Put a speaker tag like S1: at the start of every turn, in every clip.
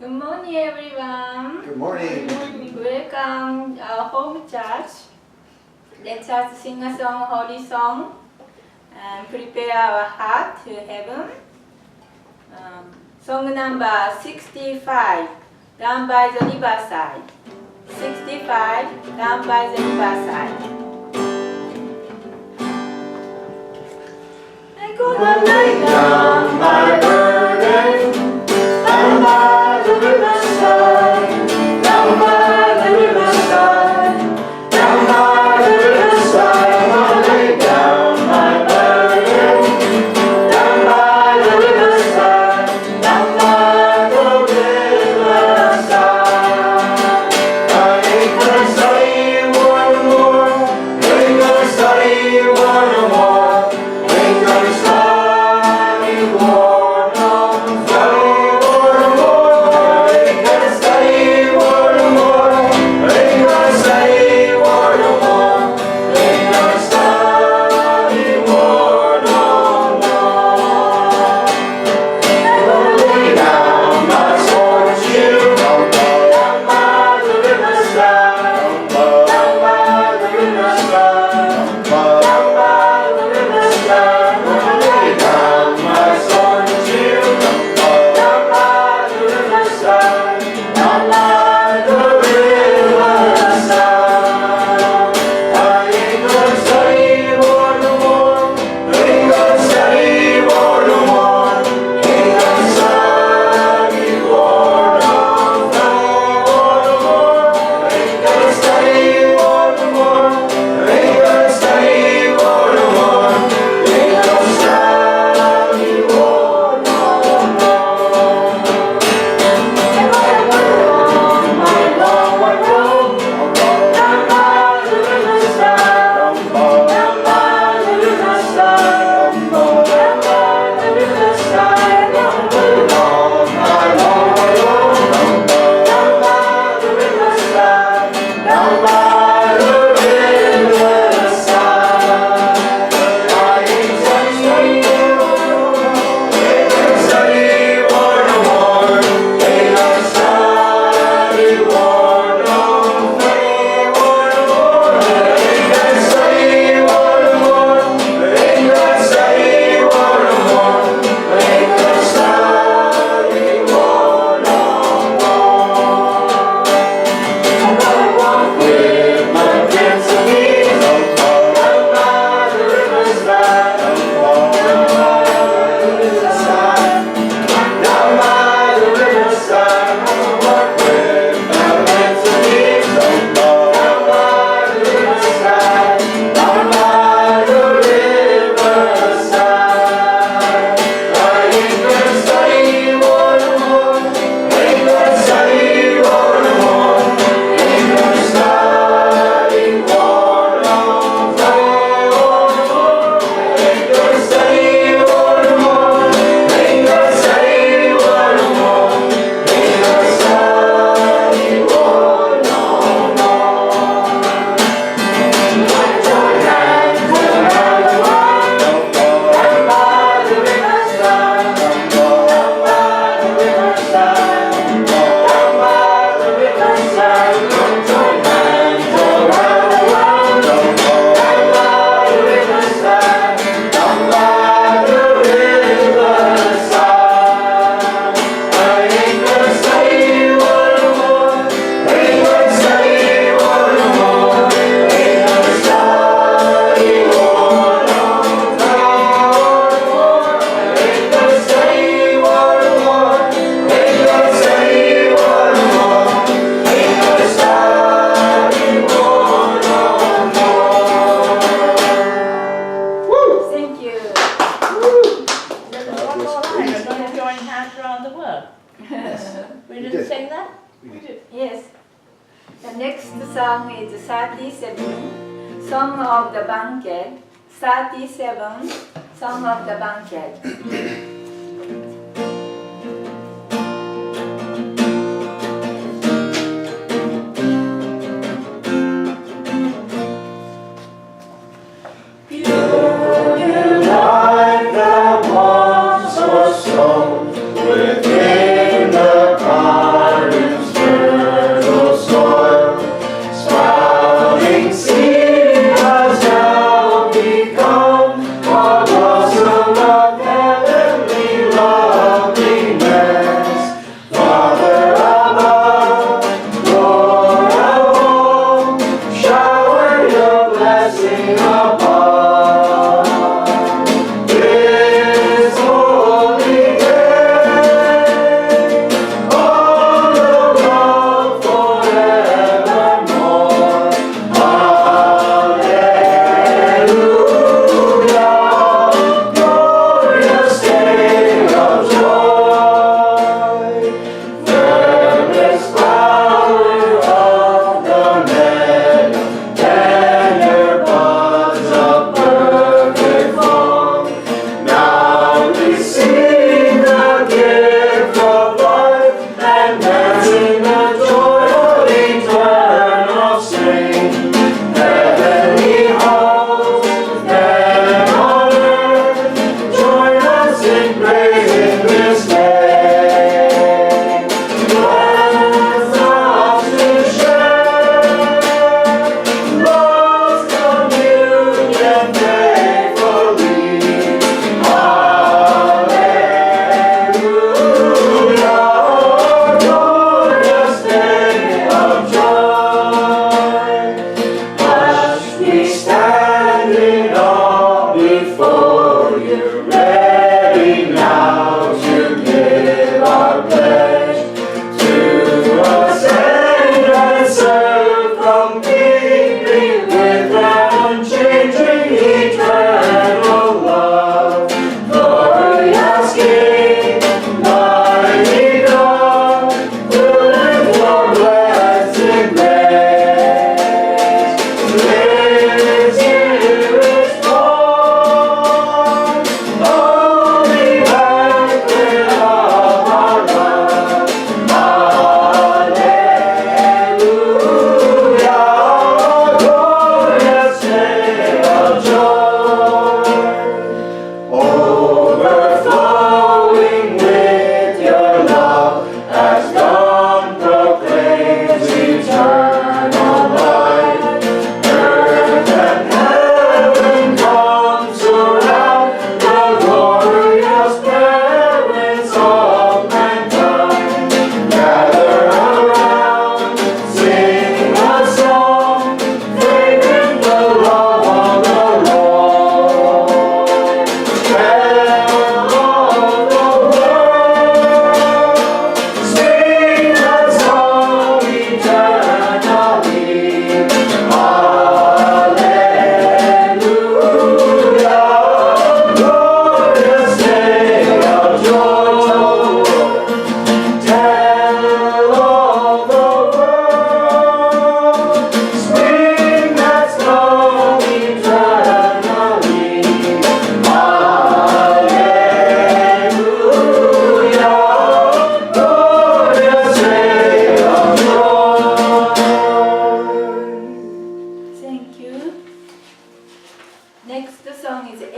S1: Good morning, everyone.
S2: Good morning.
S1: Welcome our home church. Let us sing a song, holy song, and prepare our heart to heaven. Song number 65, Down by the Riverside. 65, Down by the Riverside. I could lay down my burden down by the riverside, down by the riverside, down by the riverside. I lay down my burden down by the riverside, down by the riverside. I ain't gonna study one more, ain't gonna study one more, ain't gonna study one more, study one more, ain't gonna study one more, ain't gonna study one more, ain't gonna study one more. I'm gonna lay down my sword and shield down by the riverside, down by the riverside, down by the riverside. I'm gonna lay down my sword and shield down by the riverside, down by the riverside. I ain't gonna study war no more, ain't gonna study war no more, ain't gonna study war no more, ain't gonna study war no more, ain't gonna study war no more, ain't gonna study war no more. I'm gonna go on my long road down by the riverside, down by the riverside, down by the riverside. I'm gonna go on my long road down by the riverside, down by the riverside. I ain't gonna study war no more, ain't gonna study war no more, ain't gonna study war no more, ain't gonna study war no more, ain't gonna study war no more. I'm gonna walk with my Prince of Peace down by the riverside, down by the riverside, down by the riverside. I'm gonna walk with my Prince of Peace down by the riverside, down by the riverside. I ain't gonna study war no more, ain't gonna study war no more, ain't gonna study war no more, ain't gonna study war no more, ain't gonna study war no more, ain't gonna study war no more. I join hands around the world, down by the riverside, down by the riverside, down by the riverside. I join hands around the world, down by the riverside, down by the riverside. I ain't gonna study war no more, ain't gonna study war no more, ain't gonna study war no more, ain't gonna study war no more, ain't gonna study war no more, ain't gonna study war no more. Woo! Thank you.
S3: There's one more line, we're going to join hands around the world. We
S2: We
S3: didn't
S2: did.
S3: sing that?
S2: We did.
S1: Yes. The next song is 37, Song of the Banquet. 37, Song of the Banquet.
S2: Pure life that once was sown within the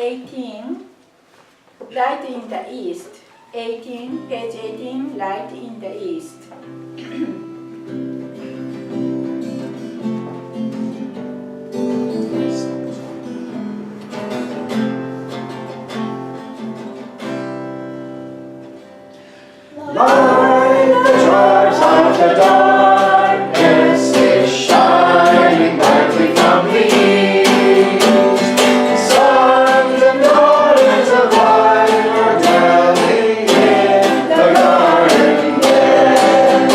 S2: 18, light in the east. 18, page 18, light in the east.
S1: Light the tribes of the darkness is shining brightly from the east. Sons and daughters of light are dwelling in the garden there.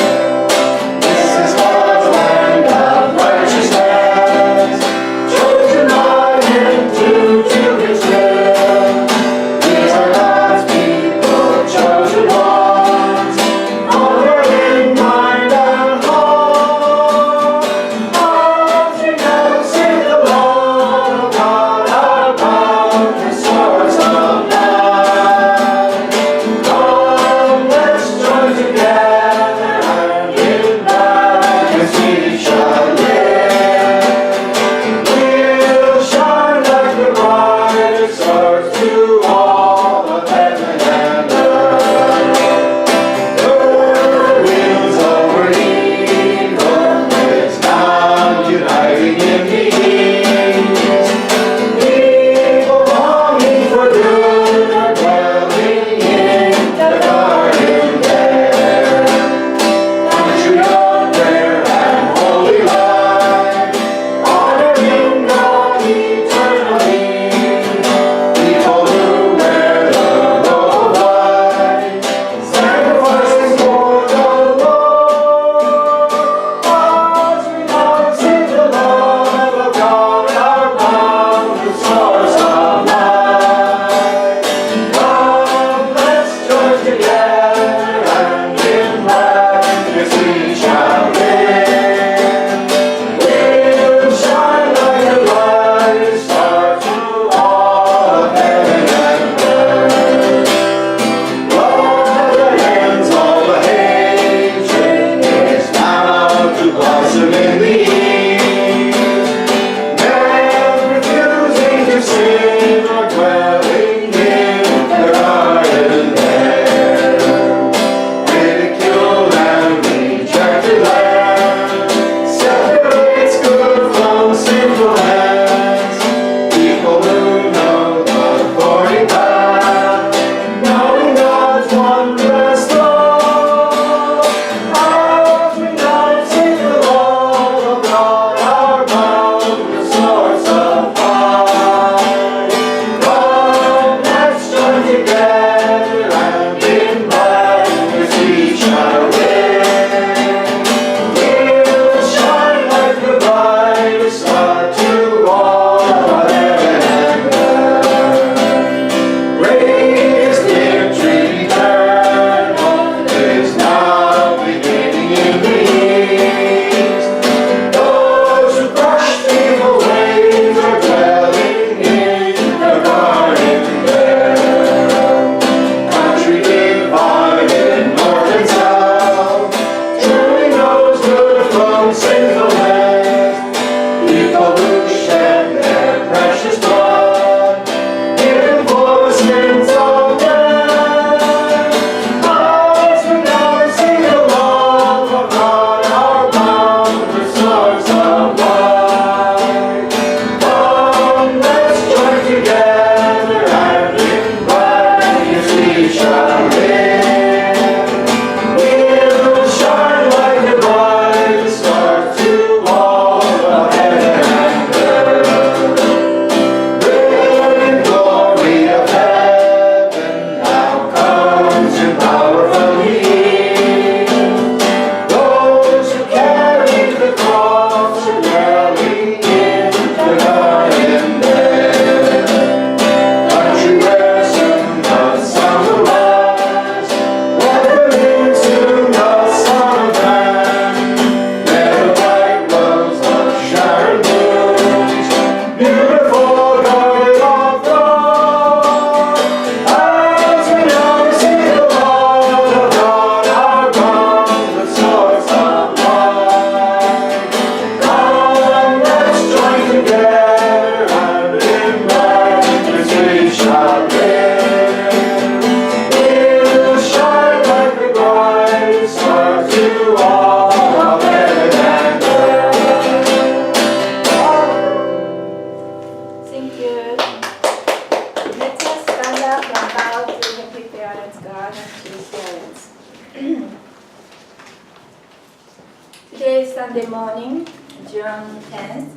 S2: Sunday morning, June 10th,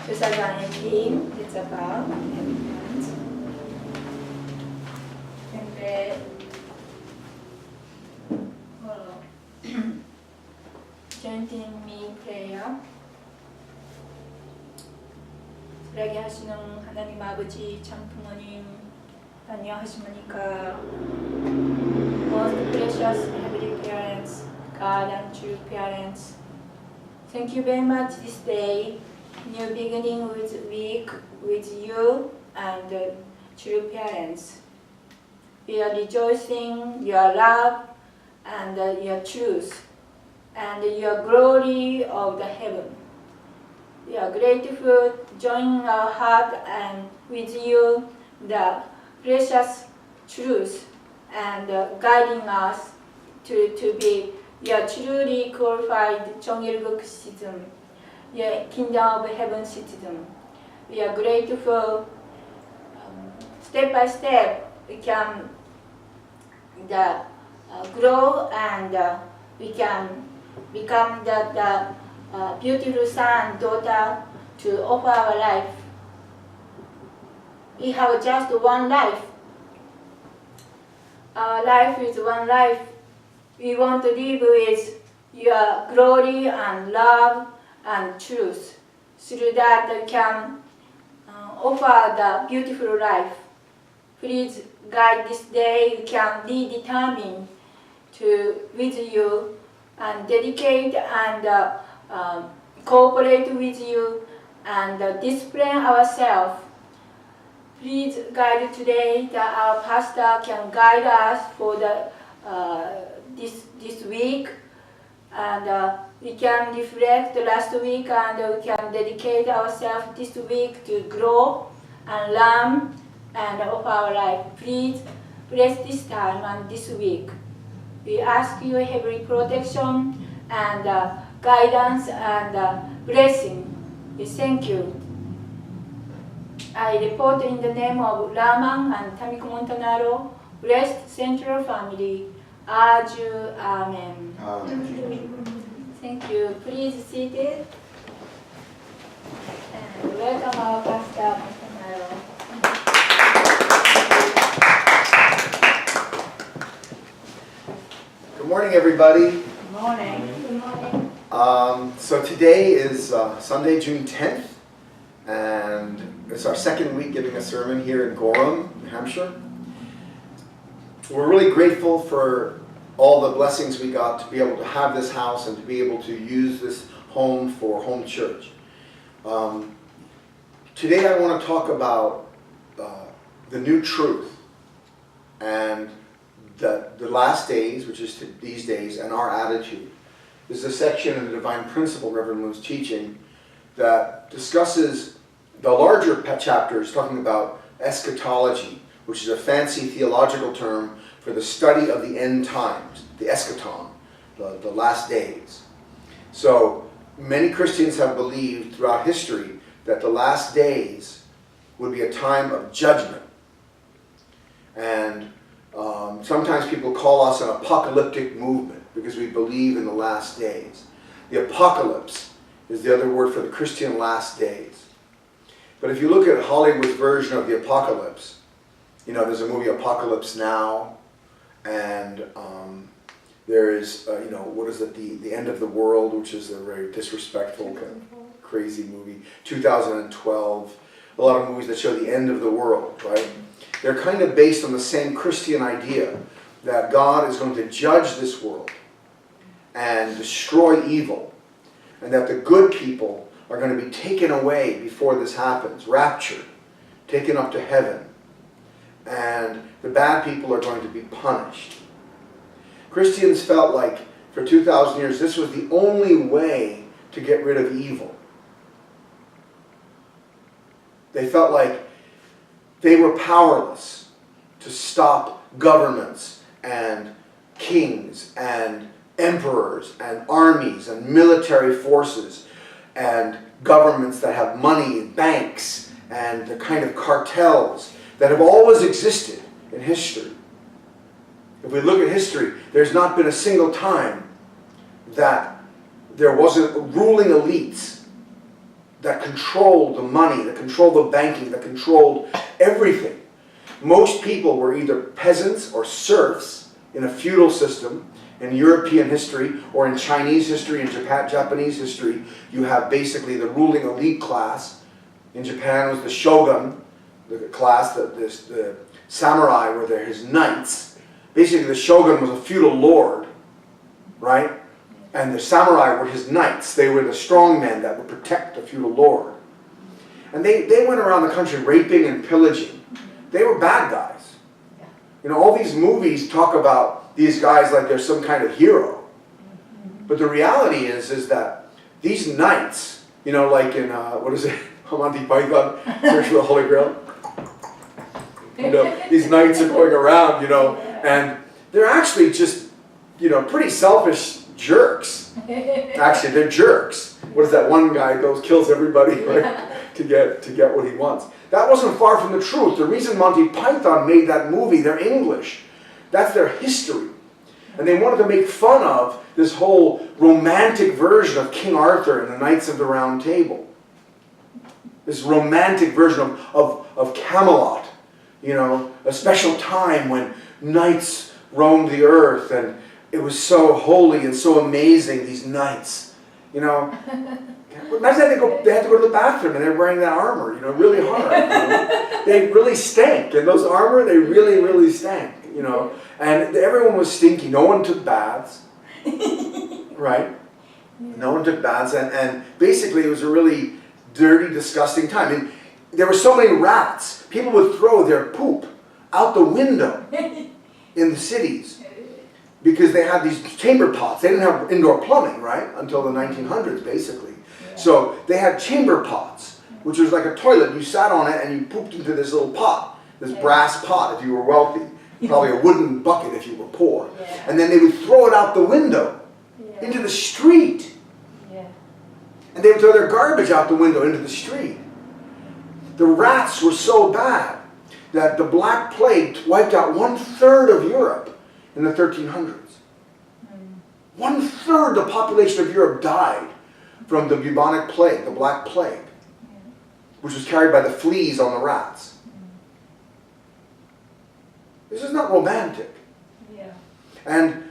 S2: 2018. It's about Hymns. And joining me in prayer. 불하게 하시는 하나님 아버지 참 부모님 안녕하십니까. Most precious heavenly parents, God and true parents. Thank you very much this day. New beginning with week with you and true parents. We are rejoicing your love and your truth and your glory of the heaven. We are grateful joining our heart and with you the precious truth and guiding us to be your truly qualified 정일국 citizen, your kingdom of heaven citizen. We are grateful. Step by step we can grow and we can become the beautiful son, daughter to offer our life. We have just one life. Our life is one life. We want to live with your glory and love and truth. Through that we can offer the beautiful life. Please guide this day. We can be determined to with you and dedicate and cooperate with you and discipline ourselves. Please guide today that our pastor can guide us for the this week, and we can reflect the last week and we can dedicate ourselves this week to grow and learn and offer our life. Please bless this time and this week. We ask your heavenly protection and guidance and blessing. We thank you. I report in the name of Lamang and Tamiko Montanaro, blessed Central Family. Aju, Amen. Thank you. Please sit it. And welcome our Pastor Montanaro.
S4: Good morning, everybody.
S3: Good morning.
S2: Good morning.
S4: So today is Sunday, June 10th, and it's our second week giving a sermon here in Gorham, New Hampshire. We're really grateful for all the blessings we got to be able to have this house and to be able to use this home for home church. Today I want to talk about the new truth and the last days, which is these days, and our attitude. This is a section in the Divine Principle, Reverend Moon's teaching, that discusses the larger chapters talking about eschatology, which is a fancy theological term for the study of the end times, the eschaton, the last days. So many Christians have believed throughout history that the last days would be a time of judgment. And sometimes people call us an apocalyptic movement because we believe in the last days. The apocalypse is the other word for the Christian last days. But if you look at Hollywood's version of the apocalypse, you know, there's a movie Apocalypse Now, and there is, what is it, the End of the World, which is a very disrespectful, kind of crazy movie, 2012, a lot of movies that show the end of the world, right? They're kind of based on the same Christian idea that God is going to judge this world and destroy evil, and that the good people are going to be taken away before this happens, raptured, taken up to heaven, and the bad people are going to be punished. Christians felt like for 2,000 years this was the only way to get rid of evil. They felt like they were powerless to stop governments and kings and emperors and armies and military forces and governments that have money and banks and the kind of cartels that have always existed in history. If we look at history, there's not been a single time that there wasn't ruling elites that controlled the money, that controlled the banking, that controlled everything. Most people were either peasants or serfs in a feudal system. In European history, or in Chinese history, in Japanese history, you have basically the ruling elite class. In Japan it was the shogun, the class, the samurai were there, his knights. Basically the shogun was a feudal lord, right? And the samurai were his knights. They were the strong men that would protect the feudal lord. And they went around the country raping and pillaging. They were bad guys. You know, all these movies talk about these guys like they're some kind of hero. But the reality is that these knights, you know, like in, what is it, Monty Python, Search for the Holy Grail? You know, these knights are going around, you know, and they're actually just, you know, pretty selfish jerks. Actually, they're jerks. What is that one guy goes, kills everybody, right, to get what he wants. That wasn't far from the truth. The reason Monty Python made that movie, they're English. That's their history. And they wanted to make fun of this whole romantic version of King Arthur and the Knights of the Round Table. This romantic version of Camelot. You know, a special time when knights roamed the earth and it was so holy and so amazing, these knights. You know, imagine they had to go to the bathroom and they're wearing that armor, you know, really hard. You know? They really stank. And those armor, they really, really stank. You know, and everyone was stinky. No one took baths, right? No one took baths, and basically it was a really dirty, disgusting time. And there were so many rats. People would throw their poop out the window in the cities because they had these chamber pots. They didn't have indoor plumbing, right, until the 1900s, basically. So they had chamber pots, which was like a toilet. You sat on it and you pooped into this little pot, this brass pot if you were wealthy. Probably a wooden bucket if you were poor.
S2: Yeah.
S4: And then they would throw it out the window into the street.
S2: Yeah.
S4: And they would throw their garbage out the window into the street. The rats were so bad that the Black Plague wiped out 1/3 of Europe in the 1300s. 1/3 the population of Europe died from the bubonic plague, the Black Plague, which was carried by the fleas on the rats. This is not romantic.
S2: Yeah.
S4: And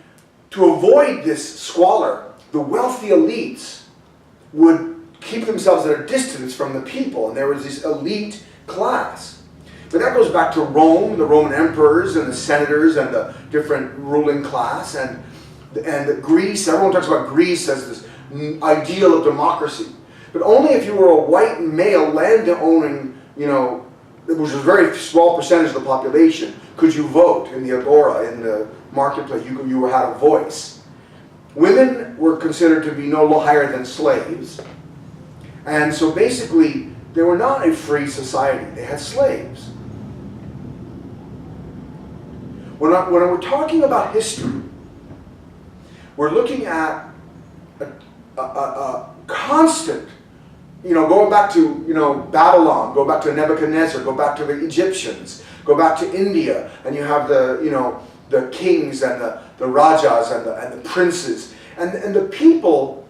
S4: to avoid this squalor, the wealthy elites would keep themselves at a distance from the people, and there was this elite class. But that goes back to Rome, the Roman emperors and the senators and the different ruling class, and Greece. Everyone talks about Greece as this ideal of democracy. But only if you were a white male land-owning, you know, which was a very small percentage of the population, could you vote in the agora, in the marketplace. You had a voice. Women were considered to be no higher than slaves. And so basically, they were not a free society. They had slaves. When we're talking about history, we're looking at a constant, you know, going back to, you know, Babylon, go back to Nebuchadnezzar, go back to the Egyptians, go back to India, and you have the, you know, the kings and the rajas and the princes. And the people,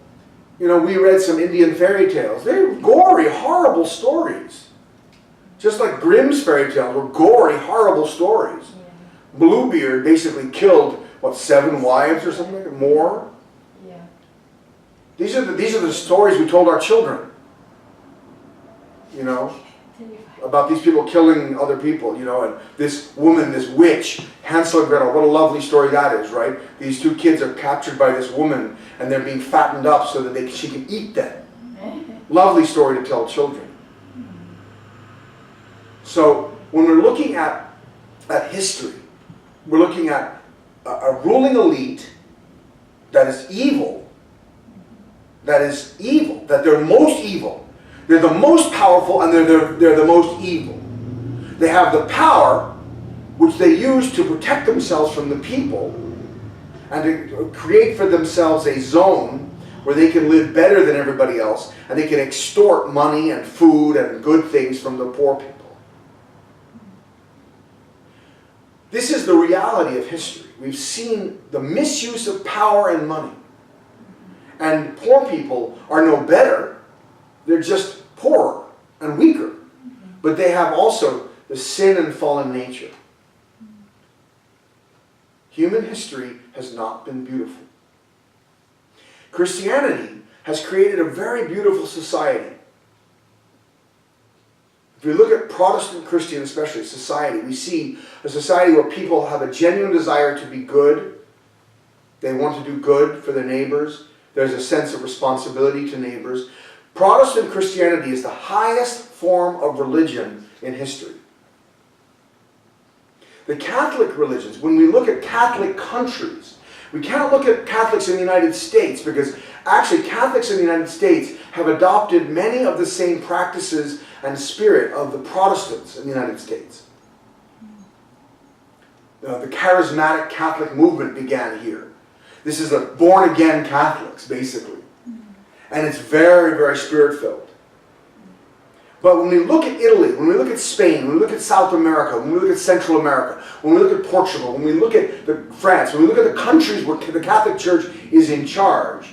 S4: you know, we read some Indian fairy tales. They're gory, horrible stories. Just like Grimm's fairy tales were gory, horrible stories. Yeah. Bluebeard basically killed, what, 7 wives or something, more?
S2: Yeah.
S4: These are the stories we told our children. You know, about these people killing other people, you know, and this woman, this witch, Hansel and Gretel, what a lovely story that is, right? These 2 kids are captured by this woman and they're being fattened up so that she can eat them. Lovely story to tell children. So when we're looking at history, we're looking at a ruling elite that is evil, that they're most evil. They're the most powerful and they're the most evil. They have the power which they use to protect themselves from the people and to create for themselves a zone where they can live better than everybody else and they can extort money and food and good things from the poor people. This is the reality of history. We've seen the misuse of power and money. And poor people are no better. They're just poorer and weaker. But they have also the sin and fallen nature. Human history has not been beautiful. Christianity has created a very beautiful society. If we look at Protestant Christian, especially society, we see a society where people have a genuine desire to be good. They want to do good for their neighbors. There's a sense of responsibility to neighbors. Protestant Christianity is the highest form of religion in history. The Catholic religions, when we look at Catholic countries, we can't look at Catholics in the United States because actually Catholics in the United States have adopted many of the same practices and spirit of the Protestants in the United States. The charismatic Catholic movement began here. This is a born-again Catholics, basically. And it's very, very spirit-filled. But when we look at Italy, when we look at Spain, when we look at South America, when we look at Central America, when we look at Portugal, when we look at France, when we look at the countries where the Catholic Church is in charge,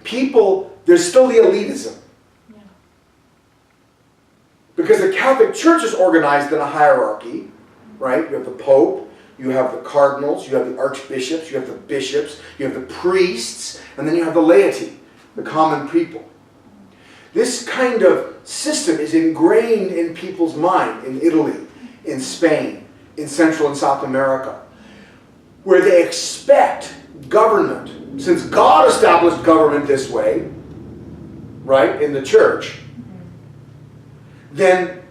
S4: people, there's still the elitism. Because the Catholic Church is organized in a hierarchy, right? You have the Pope, you have the cardinals, you have the archbishops, you have the bishops, you have the priests, and then you have the laity, the common people. This kind of system is ingrained in people's mind in Italy, in Spain, in Central and South America, where they expect government. Since God established government this way, right, in the church, then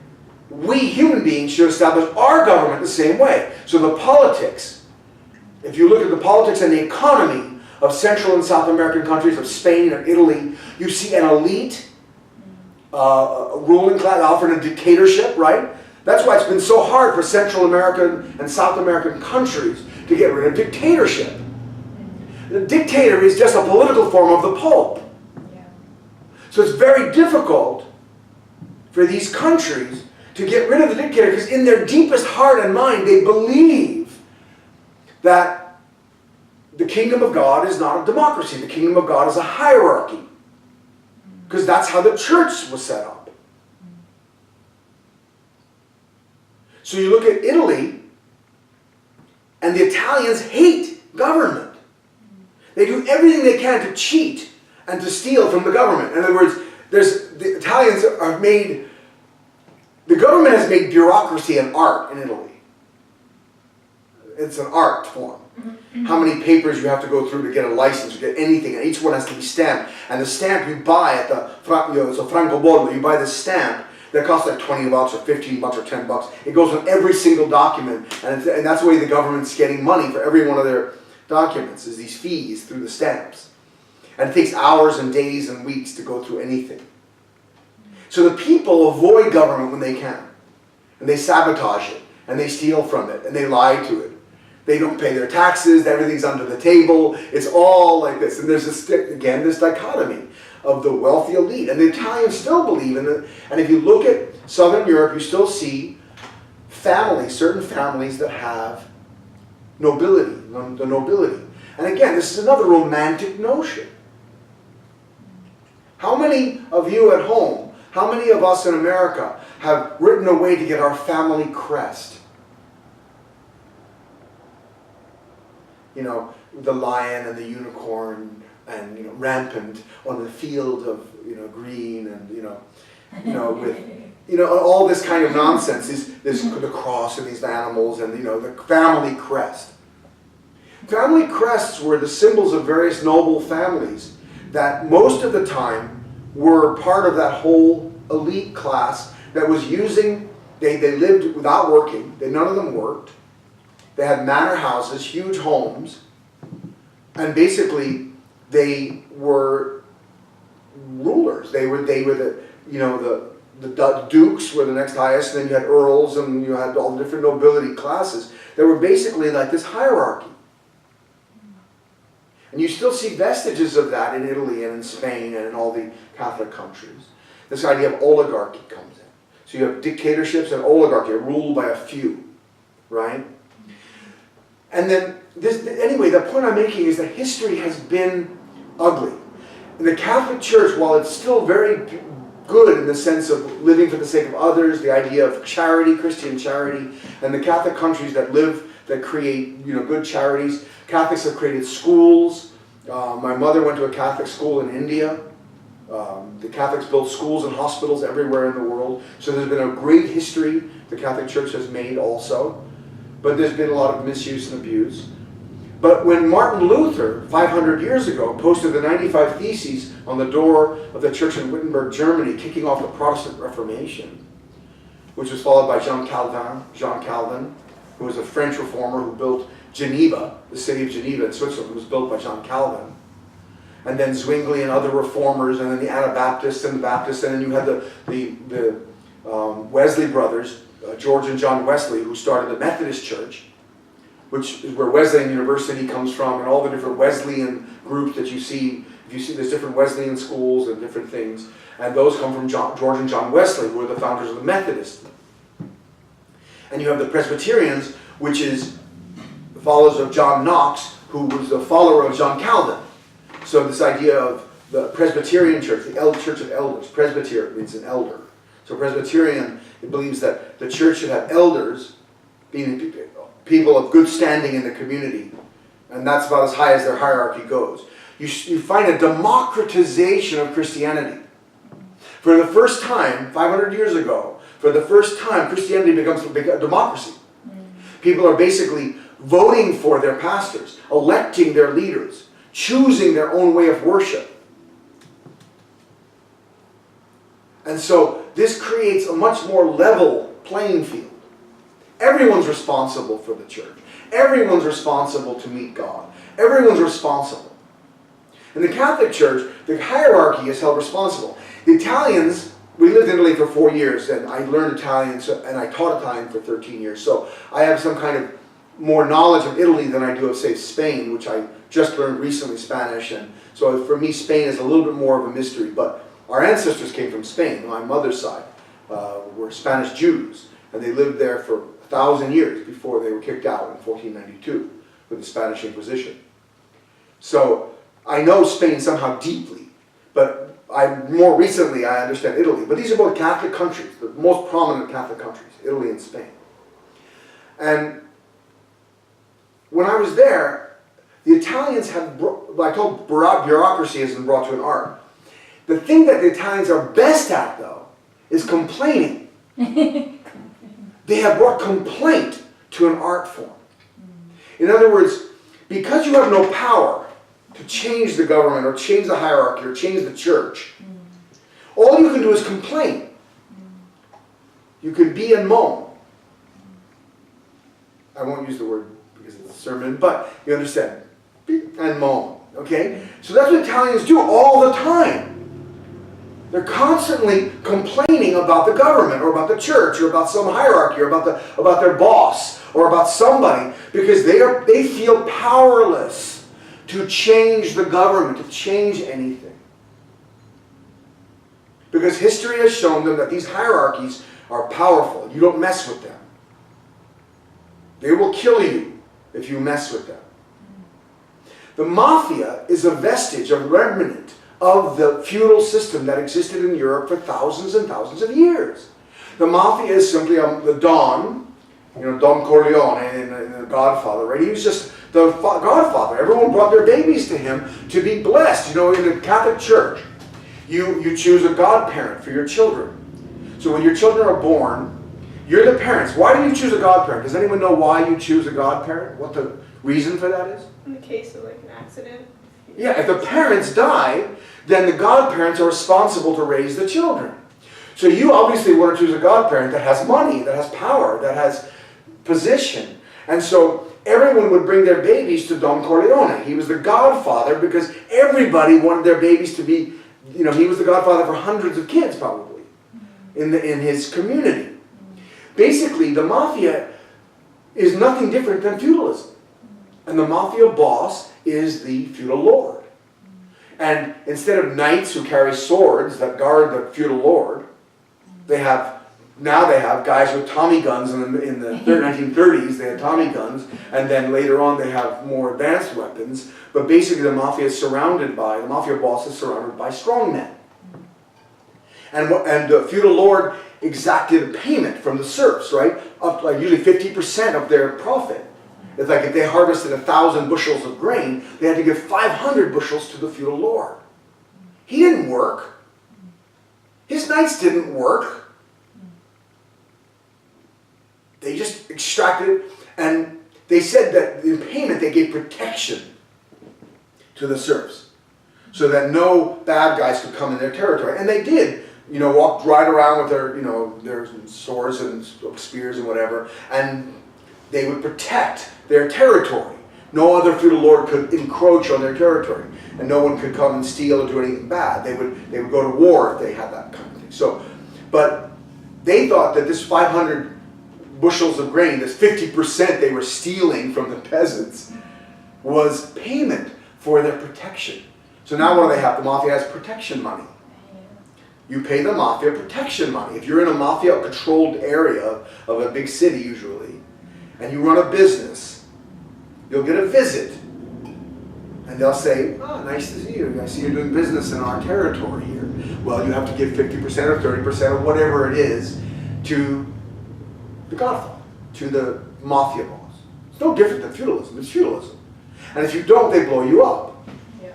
S4: we human beings should establish our government the same way. So the politics, if you look at the politics and the economy of Central and South American countries, of Spain or Italy, you see an elite ruling class, often a dictatorship, right? That's why it's been so hard for Central American and South American countries to get rid of dictatorship. The dictator is just a political form of the Pope. So it's very difficult for these countries to get rid of the dictator because in their deepest heart and mind they believe that the kingdom of God is not a democracy. The kingdom of God is a hierarchy. Because that's how the church was set up. So you look at Italy, and the Italians hate government. They do everything they can to cheat and to steal from the government. In other words, the Italians have made, the government has made bureaucracy an art in Italy. It's an art form. How many papers you have to go through to get a license, to get anything, and each one has to be stamped. And the stamp you buy at the, it's a francobollo, you buy this stamp that costs like 20 bucks or 15 bucks or 10 bucks. It goes on every single document, and that's the way the government's getting money for every one of their documents, is these fees through the stamps. And it takes hours and days and weeks to go through anything. So the people avoid government when they can. And they sabotage it, and they steal from it, and they lie to it. They don't pay their taxes, everything's under the table, it's all like this. And there's this dichotomy of the wealthy elite. And the Italians still believe in it. And if you look at Southern Europe, you still see families, certain families that have nobility, the nobility. And again, this is another romantic notion. How many of you at home, how many of us in America have written a way to get our family crest? You know, the lion and the unicorn and, you know, rampant on the field of, you know, green and, with, all this kind of nonsense. This the cross and these animals and, the family crest. Family crests were the symbols of various noble families that most of the time were part of that whole elite class that was using, they lived without working, none of them worked. They had manor houses, huge homes, and basically they were rulers. They were the dukes were the next highest, and then you had earls, and you had all the different nobility classes. They were basically like this hierarchy. And you still see vestiges of that in Italy and in Spain and in all the Catholic countries. This idea of oligarchy comes in. So you have dictatorships and oligarchy, ruled by a few, right? And then, anyway, the point I'm making is that history has been ugly. And the Catholic Church, while it's still very good in the sense of living for the sake of others, the idea of charity, Christian charity, and the Catholic countries that create good charities, Catholics have created schools. My mother went to a Catholic school in India. The Catholics built schools and hospitals everywhere in the world. So there's been a great history the Catholic Church has made also. But there's been a lot of misuse and abuse. But when Martin Luther, 500 years ago, posted the 95 Theses on the door of the church in Wittenberg, Germany, kicking off the Protestant Reformation, which was followed by Jean Calvin, who was a French reformer who built Geneva, the city of Geneva in Switzerland, was built by John Calvin. And then Zwingli and other reformers, and then the Anabaptists and the Baptists, and then you had the Wesley brothers, George and John Wesley, who started the Methodist Church, which is where Wesleyan University comes from, and all the different Wesleyan groups that you see. If you see, there's different Wesleyan schools and different things, and those come from George and John Wesley, who are the founders of the Methodists. And you have the Presbyterians, which is the followers of John Knox, who was a follower of John Calvin. So this idea of the Presbyterian Church, the Church of Elders, presbyter means an elder. So Presbyterian, it believes that the church should have elders, being people of good standing in the community, and that's about as high as their hierarchy goes. You find a democratization of Christianity. For the first time, 500 years ago, for the first time, Christianity becomes a democracy. People are basically voting for their pastors, electing their leaders, choosing their own way of worship. And so this creates a much more level playing field. Everyone's responsible for the church. Everyone's responsible to meet God. Everyone's responsible. In the Catholic Church, the hierarchy is held responsible. The Italians, we lived in Italy for 4 years, and I learned Italian, and I taught Italian for 13 years. So I have some kind of more knowledge of Italy than I do of, say, Spain, which I just learned recently, Spanish. And so for me, Spain is a little bit more of a mystery. But our ancestors came from Spain. My mother's side were Spanish Jews, and they lived there for 1,000 years before they were kicked out in 1492 with the Spanish Inquisition. So I know Spain somehow deeply, but more recently I understand Italy. But these are both Catholic countries, the most prominent Catholic countries, Italy and Spain. And when I was there, the Italians had, I told bureaucracy has been brought to an art. The thing that the Italians are best at, though, is complaining. They have brought complaint to an art form. In other words, because you have no power to change the government or change the hierarchy or change the church, all you can do is complain. You can be and moan. I won't use the word because it's a sermon, but you understand. Be and moan. Okay? So that's what Italians do all the time. They're constantly complaining about the government or about the church or about some hierarchy or about their boss or about somebody because they feel powerless to change the government, to change anything. Because history has shown them that these hierarchies are powerful. You don't mess with them. They will kill you if you mess with them. The mafia is a vestige, a remnant of the feudal system that existed in Europe for thousands and thousands of years. The mafia is simply the Don, Don Corleone in The Godfather, right? He was just the Godfather. Everyone brought their babies to him to be blessed. In the Catholic Church, you choose a godparent for your children. So when your children are born, you're the parents. Why do you choose a godparent? Does anyone know why you choose a godparent? What the reason for that is?
S5: In the case of like an accident.
S4: Yeah, if the parents die, then the godparents are responsible to raise the children. So you obviously want to choose a godparent that has money, that has power, that has position. And so everyone would bring their babies to Don Corleone. He was the godfather because everybody wanted their babies to be, he was the godfather for hundreds of kids probably in his community. Basically, the mafia is nothing different than feudalism. And the mafia boss is the feudal lord. And instead of knights who carry swords that guard the feudal lord, they have now they have guys with Tommy guns in the 1930s, they had Tommy guns, and then later on they have more advanced weapons. But basically the mafia boss is surrounded by strongmen. And the feudal lord exacted a payment from the serfs, right? Up like usually 50% of their profit. It's like if they harvested 1,000 bushels of grain, they had to give 500 bushels to the feudal lord. He didn't work. His knights didn't work. They just extracted, and they said that in payment they gave protection to the serfs so that no bad guys could come in their territory. And they did, walk right around with their swords and spears and whatever, and they would protect their territory. No other feudal lord could encroach on their territory, and no one could come and steal or do anything bad. They would go to war if they had that kind of thing. So, but they thought that this 500 bushels of grain, this 50% they were stealing from the peasants, was payment for their protection. So now what do they have? The mafia has protection money. You pay the mafia protection money. If you're in a mafia-controlled area of a big city usually, and you run a business, you'll get a visit. And they'll say, oh, nice to see you. I see you're doing business in our territory here. Well, you have to give 50% or 30% or whatever it is to the godfather, to the mafia boss. It's no different than feudalism. It's feudalism. And if you don't, they blow you up.
S2: Yeah.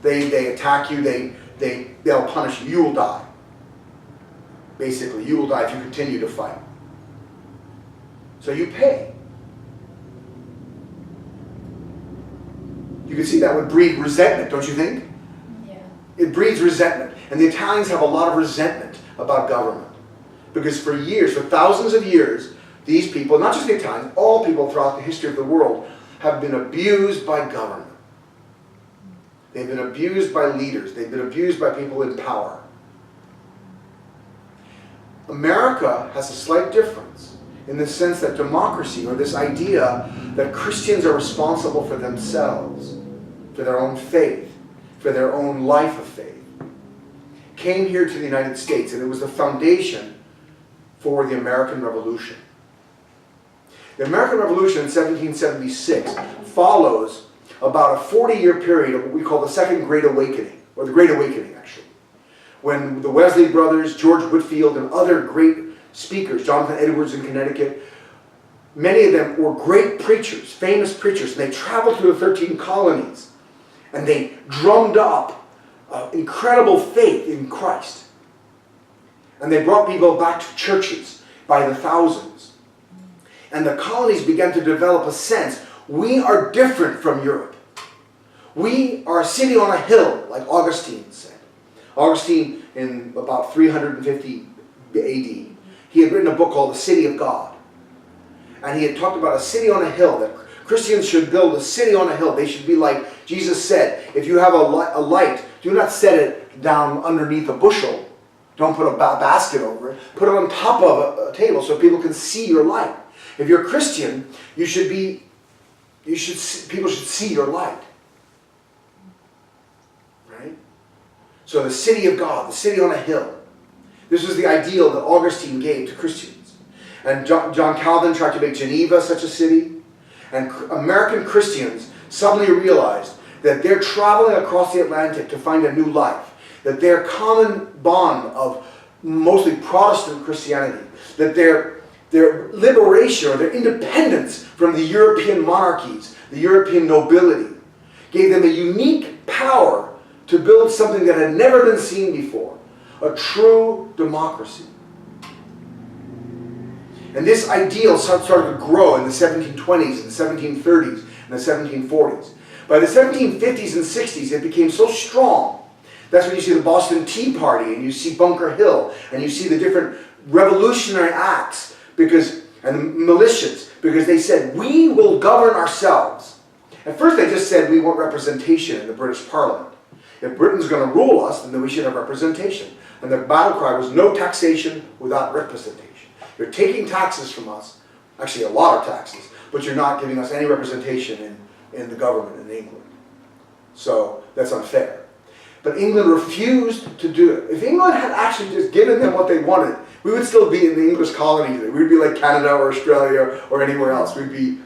S4: They attack you. They'll punish you. You will die. Basically, you will die if you continue to fight. So you pay. You can see that would breed resentment, don't you think?
S2: Yeah.
S4: It breeds resentment. And the Italians have a lot of resentment about government. Because for years, for thousands of years, these people, not just the Italians, all people throughout the history of the world, have been abused by government. They've been abused by leaders. They've been abused by people in power. America has a slight difference in the sense that democracy, or this idea that Christians are responsible for themselves, for their own faith, for their own life of faith, came here to the United States, and it was the foundation for the American Revolution. The American Revolution in 1776 follows about a 40-year period of what we call the Second Great Awakening, or the Great Awakening actually, when the Wesley brothers, George Whitefield, and other great speakers, Jonathan Edwards in Connecticut, many of them were great preachers, famous preachers, and they traveled through the 13 colonies, and they drummed up incredible faith in Christ. And they brought people back to churches by the thousands. And the colonies began to develop a sense, we are different from Europe. We are a city on a hill, like Augustine said. Augustine, in about 350 AD, he had written a book called The City of God. And he had talked about a city on a hill, that Christians should build a city on a hill. They should be like Jesus said, if you have a light, do not set it down underneath a bushel. Don't put a basket over it. Put it on top of a table so people can see your light. If you're a Christian, people should see your light. Right? So the city of God, the city on a hill. This was the ideal that Augustine gave to Christians. And John Calvin tried to make Geneva such a city. And American Christians suddenly realized that they're traveling across the Atlantic to find a new life. That their common bond of mostly Protestant Christianity, that their liberation or their independence from the European monarchies, the European nobility, gave them a unique power to build something that had never been seen before, a true democracy. And this ideal started to grow in the 1720s and the 1730s and the 1740s. By the 1750s and 60s, it became so strong. That's when you see the Boston Tea Party, and you see Bunker Hill, and you see the different revolutionary acts, and the militias, because they said, we will govern ourselves. At first they just said we want representation in the British Parliament. If Britain's going to rule us, then we should have representation. And the battle cry was no taxation without representation. You're taking taxes from us, actually a lot of taxes, but you're not giving us any representation in the government in England. So that's unfair. But England refused to do it. If England had actually just given them what they wanted, We would still be in the English colony today. We'd be like Canada or Australia or anywhere else. We'd be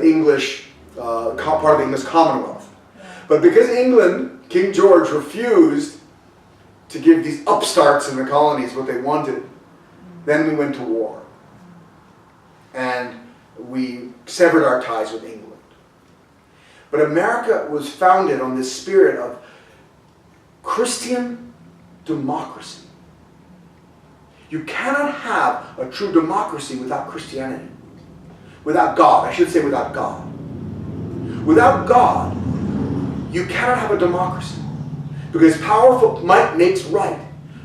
S4: English, part of the English Commonwealth. But because England, King George refused to give these upstarts in the colonies what they wanted, then we went to war. And we severed our ties with England. But America was founded on this spirit of Christian democracy. You cannot have a true democracy without Christianity. Without God. I should say without God. Without God, you cannot have a democracy. Because powerful might makes right.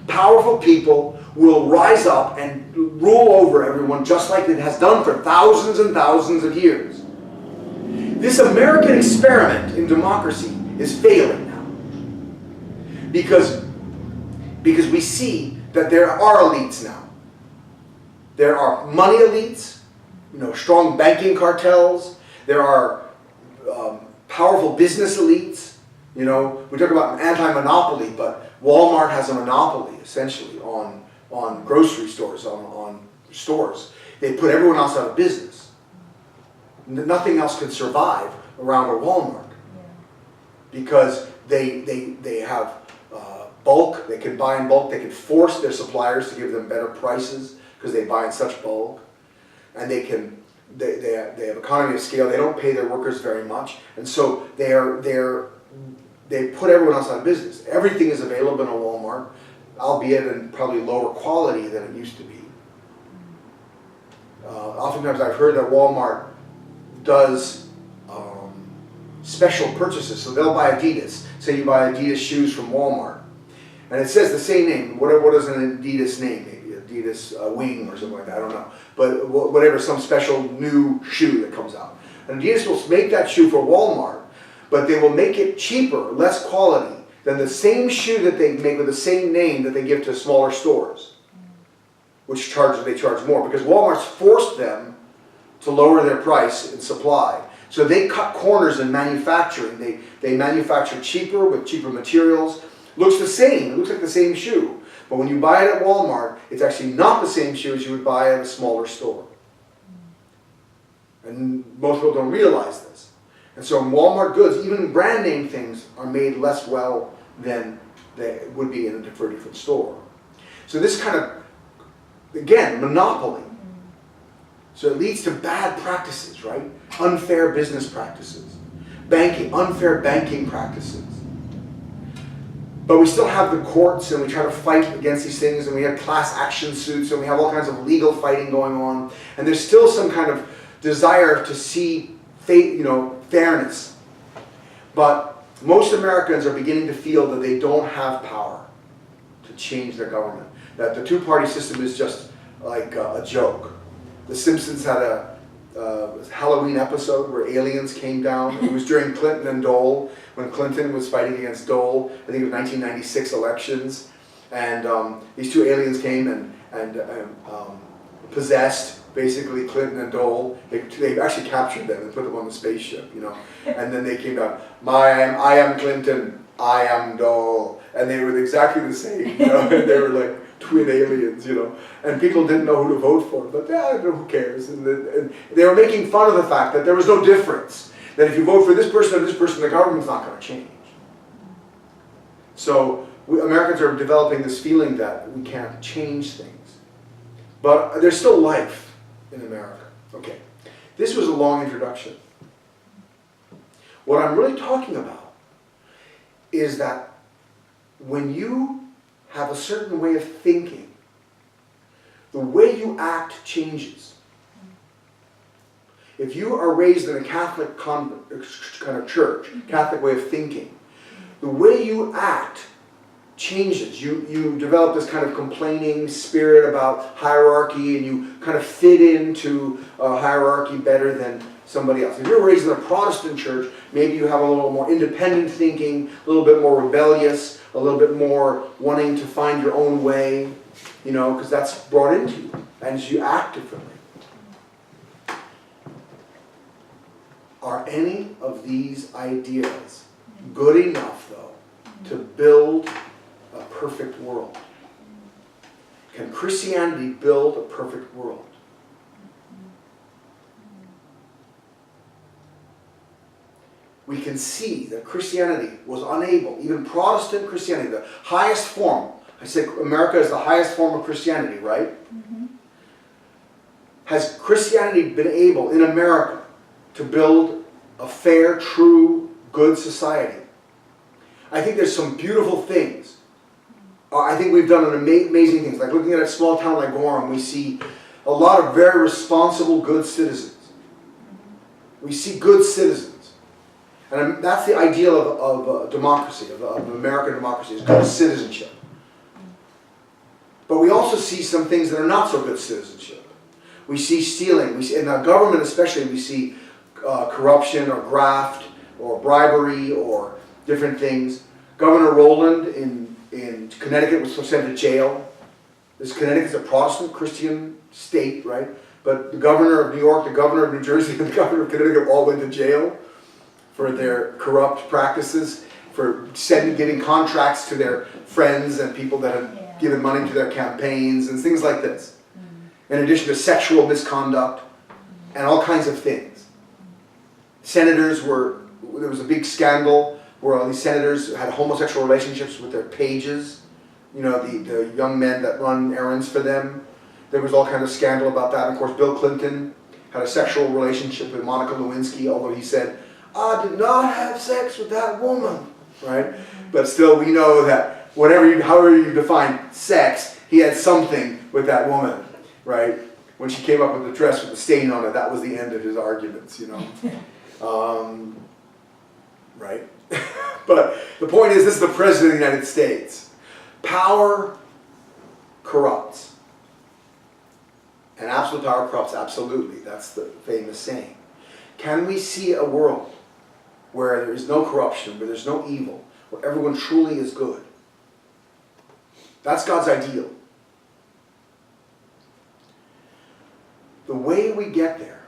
S4: Powerful people will rise up and rule over everyone just like it has done for thousands and thousands of years. This American experiment in democracy is failing now. Because we see that there are elites now. There are money elites, strong banking cartels. There are powerful business elites. We talk about anti-monopoly, but Walmart has a monopoly, essentially, on grocery stores, on stores. They put everyone else out of business. Nothing else can survive around a Walmart. Because they have bulk, they can buy in bulk, they can force their suppliers to give them better prices because they buy in such bulk. And they have economy of scale, they don't pay their workers very much. And so they put everyone else out of business. Everything is available in a Walmart, albeit in probably lower quality than it used to be. Oftentimes I've heard that Walmart does special purchases. So they'll buy Adidas. Say you buy Adidas shoes from Walmart. And it says the same name. What is an Adidas name? Maybe Adidas Wing or something like that. I don't know. But whatever, some special new shoe that comes out. And Adidas will make that shoe for Walmart, but they will make it cheaper, less quality, than the same shoe that they make with the same name that they give to smaller stores, which they charge more. Because Walmart's forced them to lower their price in supply. So they cut corners in manufacturing. They manufacture cheaper with cheaper materials. Looks the same. It looks like the same shoe. But when you buy it at Walmart, it's actually not the same shoe as you would buy at a smaller store. And most people don't realize this. And so in Walmart goods, even brand name things are made less well than they would be in a different store. So this kind of, again, monopoly. So it leads to bad practices, right? Unfair business practices. Unfair banking practices. But we still have the courts, and we try to fight against these things, and we have class action suits, and we have all kinds of legal fighting going on. And there's still some kind of desire to see fairness. But most Americans are beginning to feel that they don't have power to change their government. That the two-party system is just like a joke. The Simpsons had a Halloween episode where aliens came down. It was during Clinton and Dole, when Clinton was fighting against Dole. I think it was 1996 elections. And these two aliens came and possessed basically Clinton and Dole. They actually captured them and put them on the spaceship, And then they came down, I am Clinton, I am Dole. And they were exactly the same, And they were like twin aliens, And people didn't know who to vote for, but who cares? And they were making fun of the fact that there was no difference. That if you vote for this person or this person, the government's not going to change. So Americans are developing this feeling that we can't change things. But there's still life in America. Okay, this was a long introduction. What I'm really talking about is that when you have a certain way of thinking, the way you act changes. If you are raised in a Catholic kind of church, Catholic way of thinking, the way you act changes. You develop this kind of complaining spirit about hierarchy, and you kind of fit into a hierarchy better than somebody else. If you're raised in a Protestant church, maybe you have a little more independent thinking, a little bit more rebellious, a little bit more wanting to find your own way, because that's brought into you, and you act differently. Are any of these ideas good enough, though, to build a perfect world? Can Christianity build a perfect world? We can see that Christianity was unable, even Protestant Christianity, the highest form, I said America is the highest form of Christianity, right? Has Christianity been able, in America, to build a fair, true, good society? I think there's some beautiful things. I think we've done amazing things. Like looking at a small town like Gorham, we see a lot of very responsible, good citizens. We see good citizens. And that's the ideal of democracy, of American democracy, is good citizenship. But we also see some things that are not so good citizenship. We see stealing. We see, in our government especially, we see corruption or graft or bribery or different things. Governor Rowland in Connecticut was sent to jail. Connecticut's a Protestant Christian state, right? But the governor of New York, the governor of New Jersey, and the governor of Connecticut all went to jail for their corrupt practices, for giving contracts to their friends and people that had given money to their campaigns and things like this. In addition to sexual misconduct and all kinds of things. Senators there was a big scandal where all these senators had homosexual relationships with their pages, you know, the young men that run errands for them. There was all kind of scandal about that. And of course, Bill Clinton had a sexual relationship with Monica Lewinsky, although he said, I did not have sex with that woman, right? But still, we know that however you define sex, he had something with that woman, right? When she came up with the dress with the stain on it, that was the end of his arguments, you know. Right? But the point is, this is the President of the United States. Power corrupts. And absolute power corrupts absolutely. That's the famous saying. Can we see a world where there is no corruption, where there's no evil, where everyone truly is good? That's God's ideal. The way we get there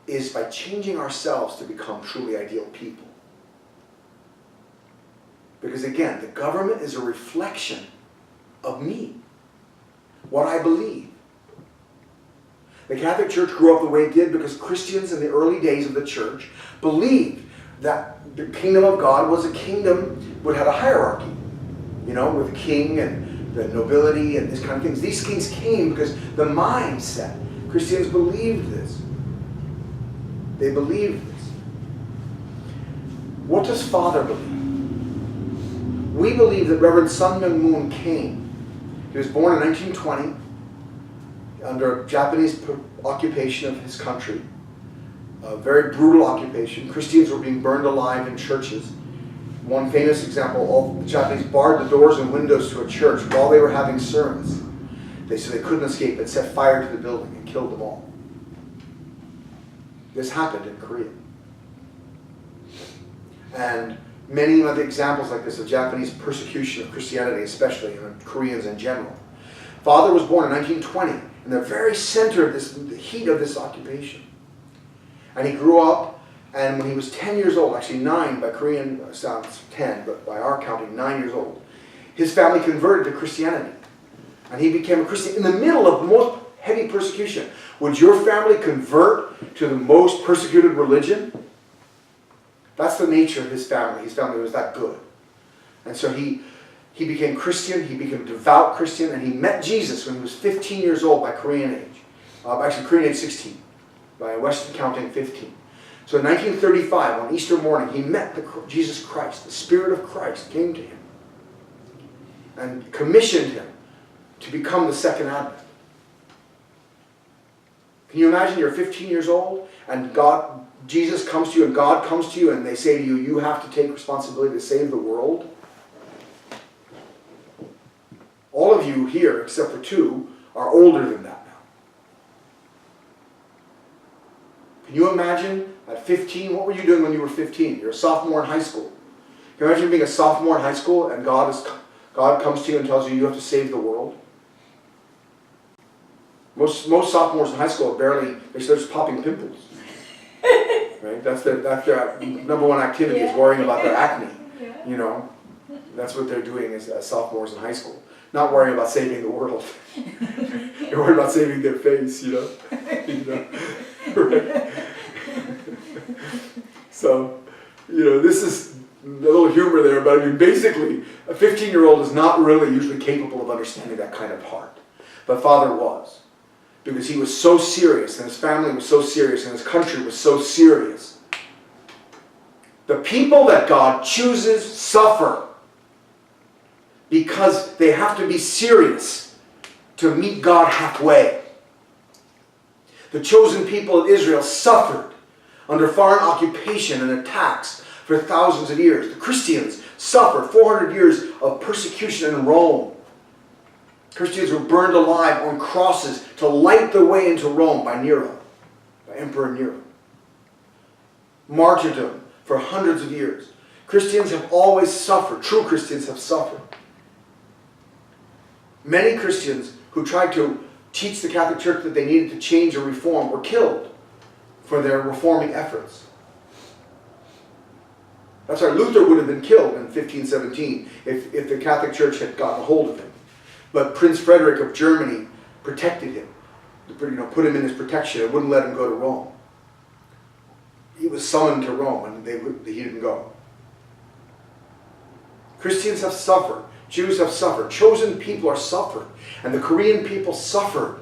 S4: is by changing ourselves to become truly ideal people. Because again, the government is a reflection of me, what I believe. The Catholic Church grew up the way it did because Christians in the early days of the church believed that the kingdom of God was a kingdom that had a hierarchy, you know, with the king and the nobility and these kind of things. These kings came because the mindset, Christians believed this. They believed this. What does Father believe? We believe that Reverend Sun Myung Moon came. He was born in 1920 under Japanese occupation of his country. A very brutal occupation. Christians were being burned alive in churches. One famous example, all the Japanese barred the doors and windows to a church while they were having service. So they couldn't escape and set fire to the building and killed them all. This happened in Korea. And many of the examples like this of Japanese persecution of Christianity especially, and Koreans in general. Father was born in 1920 in the very center of the heat of this occupation. And he grew up, and when he was 10 years old, actually 9 by Korean sounds 10, but by our counting 9 years old, his family converted to Christianity. And he became a Christian in the middle of the most heavy persecution. Would your family convert to the most persecuted religion? That's the nature of his family. His family was that good. And so he became Christian, he became a devout Christian, and he met Jesus when he was 15 years old by Korean age. Actually, Korean age 16. By Western counting 15. So in 1935, on Easter morning, he met Jesus Christ. The Spirit of Christ came to him and commissioned him to become the second Advent. Can you imagine you're 15 years old and Jesus comes to you and God comes to you and they say to you, you have to take responsibility to save the world? All of you here, except for 2, are older than that now. Can you imagine at 15, what were you doing when you were 15? You're a sophomore in high school. Can you imagine being a sophomore in high school and God comes to you and tells you you have to save the world? Most sophomores in high school they start just popping pimples. Right? That's their number one activity is worrying about their acne. You know, that's what they're doing as sophomores in high school. not worrying about saving the world. They're worried about saving their face, you know. Right? So, this is a little humor there, but I mean, basically, a 15-year-old is not really usually capable of understanding that kind of heart. But Father was, because he was so serious, and his family was so serious, and his country was so serious. The people that God chooses suffer because they have to be serious to meet God halfway. The chosen people of Israel suffered under foreign occupation and attacks for thousands of years. The Christians suffered 400 years of persecution in Rome. Christians were burned alive on crosses to light the way into Rome by Nero, by Emperor Nero. Martyrdom for hundreds of years. Christians have always suffered. True Christians have suffered. Many Christians who tried to teach the Catholic Church that they needed to change or reform were killed for their reforming efforts. That's why Luther would have been killed in 1517 if the Catholic Church had gotten a hold of him. But Prince Frederick of Germany protected him, put him in his protection and wouldn't let him go to Rome. He was summoned to Rome and he didn't go. Christians have suffered. Jews have suffered. Chosen people are suffering. And the Korean people suffered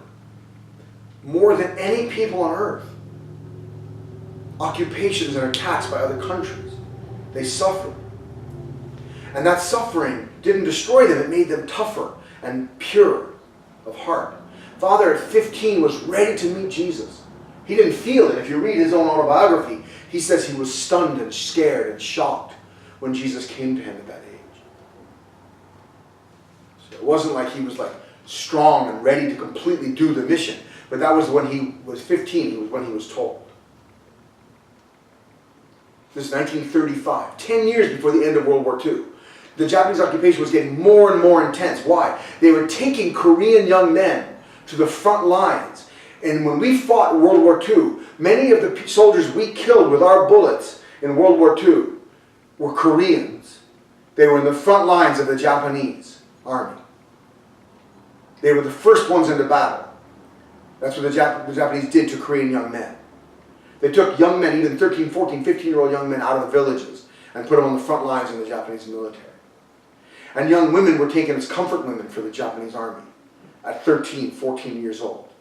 S4: more than any people on earth. Occupations and attacks by other countries. They suffered. And that suffering didn't destroy them. It made them tougher and purer of heart. Father at 15 was ready to meet Jesus. He didn't feel it. If you read his own autobiography, he says he was stunned and scared and shocked when Jesus came to him at that age. So it wasn't like he was strong and ready to completely do the mission. But that was when he was 15, when he was told. This is 1935, 10 years before the end of World War II. The Japanese occupation was getting more and more intense. Why? They were taking Korean young men to the front lines. And when we fought in World War II, many of the soldiers we killed with our bullets in World War II were Koreans. They were in the front lines of the Japanese army. They were the first ones into battle. That's what the Japanese did to Korean young men. They took young men, even 13, 14, 15-year-old young men out of the villages and put them on the front lines in the Japanese military. And young women were taken as comfort women for the Japanese army at 13, 14 years old.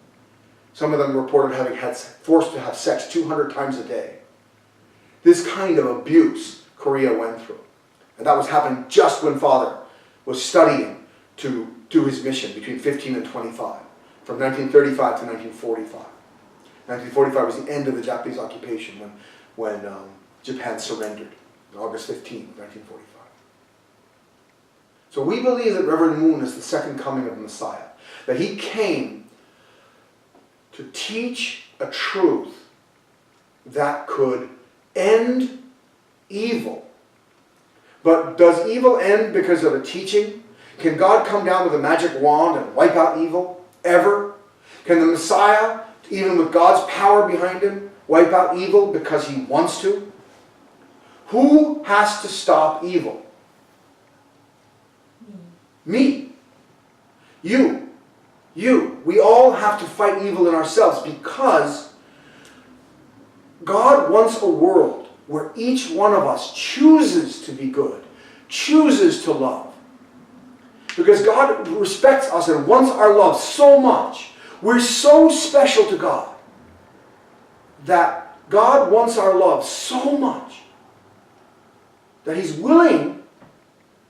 S4: Some of them reported having forced to have sex 200 times a day. This kind of abuse Korea went through. And that was happening just when Father was studying to do his mission between 15 and 25, from 1935 to 1945. 1945 was the end of the Japanese occupation when Japan surrendered, August 15, 1945. So we believe that Reverend Moon is the second coming of the Messiah, that he came to teach a truth that could end evil. But does evil end because of a teaching? Can God come down with a magic wand and wipe out evil? Ever? Can the Messiah, even with God's power behind him, wipe out evil because he wants to? Who has to stop evil? Me. You. We all have to fight evil in ourselves because God wants a world where each one of us chooses to be good, chooses to love. Because God respects us and wants our love so much. We're so special to God that God wants our love so much that he's willing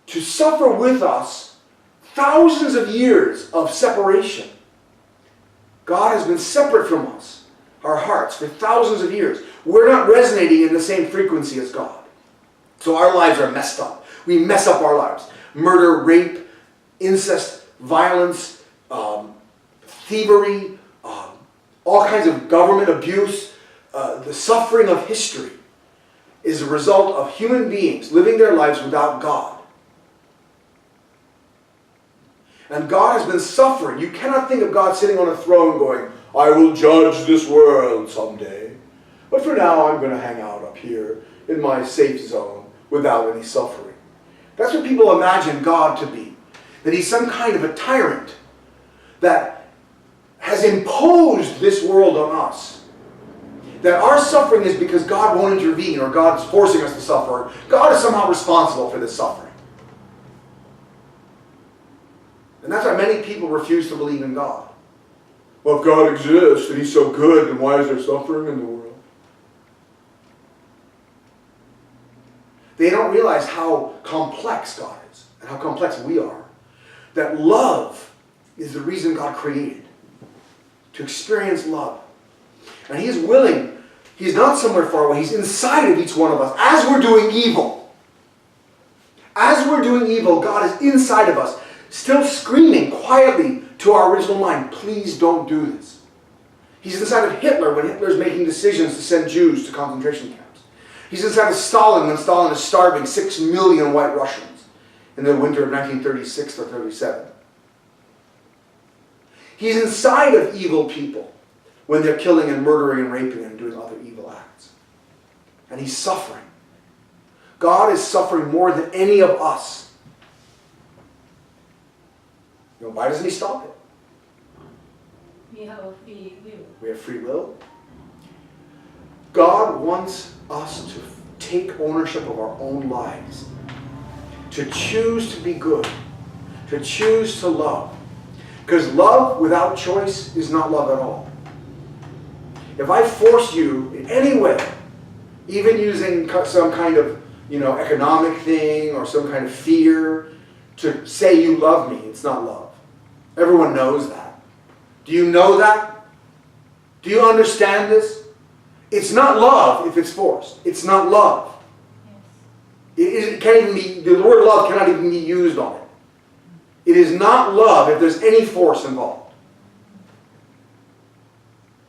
S4: to suffer with us thousands of years of separation. God has been separate from us, our hearts, for thousands of years. We're not resonating in the same frequency as God. So our lives are messed up. We mess up our lives. Murder, rape, incest, violence, thievery, all kinds of government abuse. The suffering of history is a result of human beings living their lives without God. And God has been suffering. You cannot think of God sitting on a throne going, I will judge this world someday. But for now, I'm going to hang out up here in my safe zone without any suffering. That's what people imagine God to be. that he's some kind of a tyrant that has imposed this world on us. That our suffering is because God won't intervene, or God is forcing us to suffer, or God is somehow responsible for this suffering. And that's why many people refuse to believe in God. Well, if God exists and he's so good, then why is there suffering in the world? They don't realize how complex God is and how complex we are. That love is the reason God created. To experience love. And he is willing, he's not somewhere far away, he's inside of each one of us as we're doing evil. As we're doing evil, God is inside of us, still screaming quietly to our original mind, please don't do this. He's inside of Hitler when Hitler's making decisions to send Jews to concentration camps. He's inside of Stalin when Stalin is starving 6 million white Russians in the winter of 1936 or 37. He's inside of evil people when they're killing and murdering and raping and doing other evil acts. And he's suffering. God is suffering more than any of us. You know, why doesn't he stop it?
S2: We have a free will.
S4: We have free will. God wants us to take ownership of our own lives. To choose to be good. To choose to love. Because love without choice is not love at all. If I force you in any way, even using some kind of, economic thing or some kind of fear to say you love me, it's not love. Everyone knows that. Do you know that? Do you understand this? It's not love if it's forced. It's not love. It can't even be, the word love cannot even be used on it. It is not love if there's any force involved.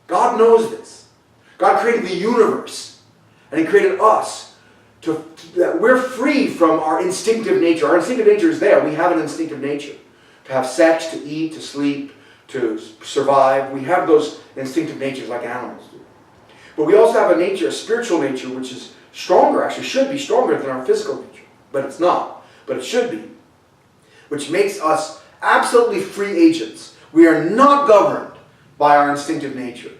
S4: God knows this. God created the universe. And he created us that we're free from our instinctive nature. Our instinctive nature is there. We have an instinctive nature. To have sex, to eat, to sleep, to survive. We have those instinctive natures like animals do. But we also have a nature, a spiritual nature, which is stronger, actually should be stronger than our physical nature. But it's not. But it should be. Which makes us absolutely free agents. We are not governed by our instinctive nature.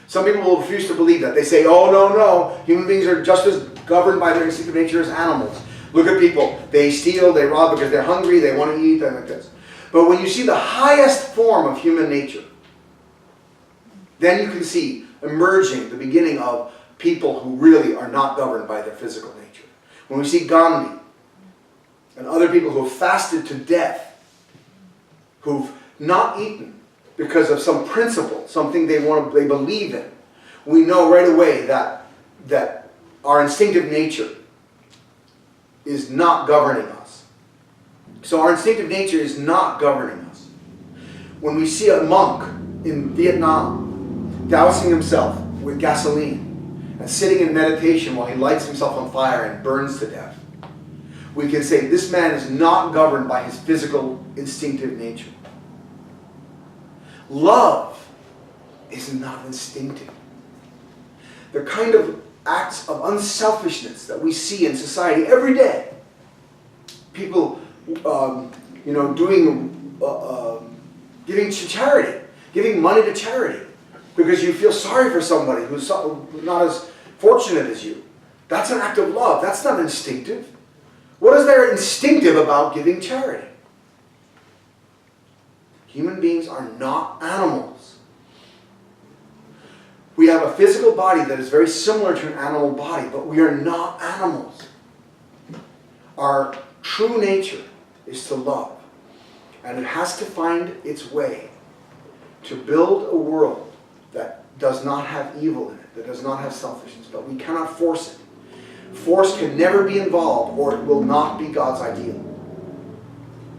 S4: Some people will refuse to believe that. They say, oh, no, human beings are just as governed by their instinctive nature as animals. Look at people. They steal, they rob because they're hungry, they want to eat, and like this. But when you see the highest form of human nature, then you can see emerging the beginning of people who really are not governed by their physical nature. When we see Gandhi, and other people who have fasted to death, who've not eaten because of some principle, something they believe in, we know right away that our instinctive nature is not governing us. So our instinctive nature is not governing us. When we see a monk in Vietnam dousing himself with gasoline and sitting in meditation while he lights himself on fire and burns to death, we can say this man is not governed by his physical, instinctive nature. Love is not instinctive. The kind of acts of unselfishness that we see in society every day. People, giving to charity, giving money to charity because you feel sorry for somebody who's not as fortunate as you. That's an act of love. That's not instinctive. What is there instinctive about giving charity? Human beings are not animals. We have a physical body that is very similar to an animal body, but we are not animals. Our true nature is to love. And it has to find its way to build a world that does not have evil in it, that does not have selfishness, but we cannot force it. Force can never be involved, or it will not be God's ideal.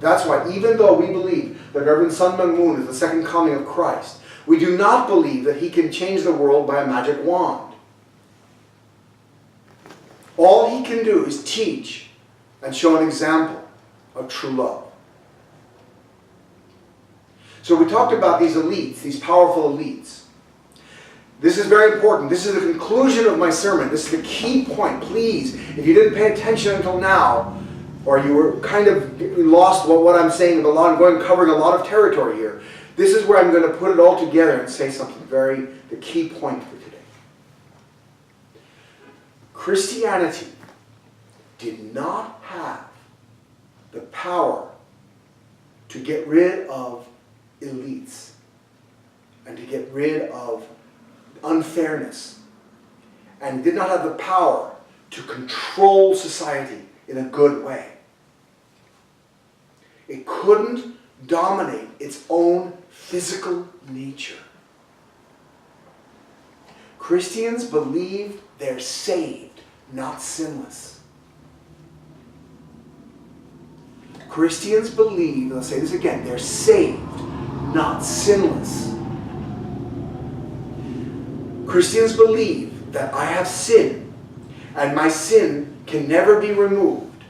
S4: That's why, even though we believe that Reverend Sun Myung Moon is the second coming of Christ, we do not believe that he can change the world by a magic wand. All he can do is teach and show an example of true love. So we talked about these elites, these powerful elites. This is very important. This is the conclusion of my sermon. This is the key point. Please, if you didn't pay attention until now, or you were kind of lost what I'm saying, covering a lot of territory here, this is where I'm going to put it all together and say something the key point for today. Christianity did not have the power to get rid of elites and to get rid of unfairness, and did not have the power to control society in a good way. It couldn't dominate its own physical nature. Christians believe they're saved, not sinless. Christians believe, let's say this again, they're saved, not sinless. Christians believe that I have sin, and my sin can never be removed.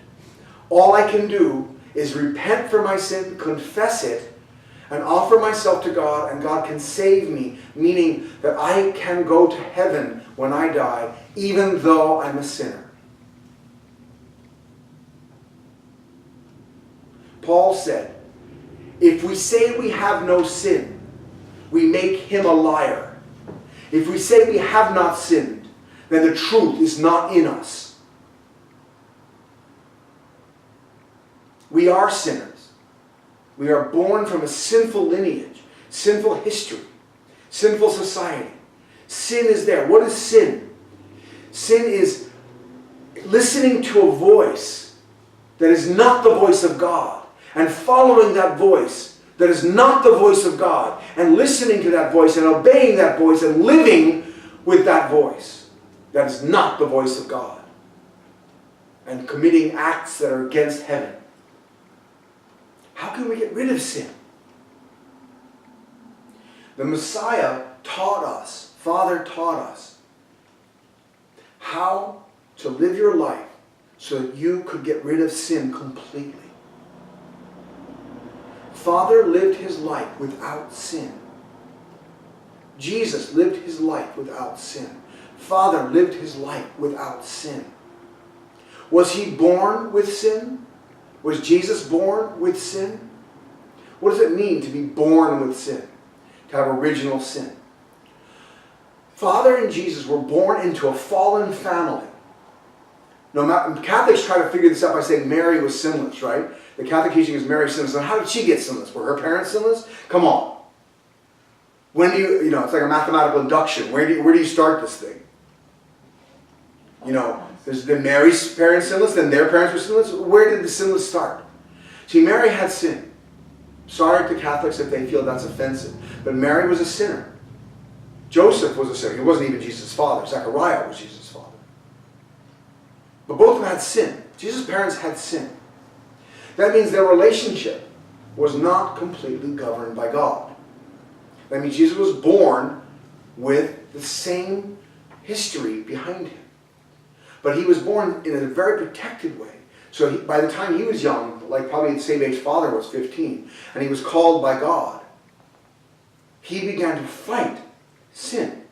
S4: All I can do is repent for my sin, confess it, and offer myself to God, and God can save me, meaning that I can go to heaven when I die, even though I'm a sinner. Paul said, if we say we have no sin, we make him a liar. If we say we have not sinned, then the truth is not in us. We are sinners. We are born from a sinful lineage, sinful history, sinful society. Sin is there. What is sin? Sin is listening to a voice that is not the voice of God, and following that voice that is not the voice of God, and listening to that voice and obeying that voice and living with that voice that is not the voice of God, and committing acts that are against heaven. How can we get rid of sin? The Messiah taught us, Father taught us, how to live your life so that you could get rid of sin completely. Father lived his life without sin. Jesus lived his life without sin. Father lived his life without sin. Was he born with sin? Was Jesus born with sin? What does it mean to be born with sin? To have original sin? Father and Jesus were born into a fallen family. Catholics try to figure this out by saying Mary was sinless, right? The Catholic teaching is Mary sinless. And how did she get sinless? Were her parents sinless? Come on. When do you it's like a mathematical induction. Where do you start this thing? Then Mary's parents sinless, then their parents were sinless. Where did the sinless start? See, Mary had sin. Sorry to Catholics if they feel that's offensive. But Mary was a sinner. Joseph was a sinner. He wasn't even Jesus' father. Zechariah was Jesus' father. But both of them had sin. Jesus' parents had sin. That means their relationship was not completely governed by God. That means Jesus was born with the same history behind him. But he was born in a very protected way. So by the time he was young, like probably the same age father was, 15, and he was called by God, he began to fight sin.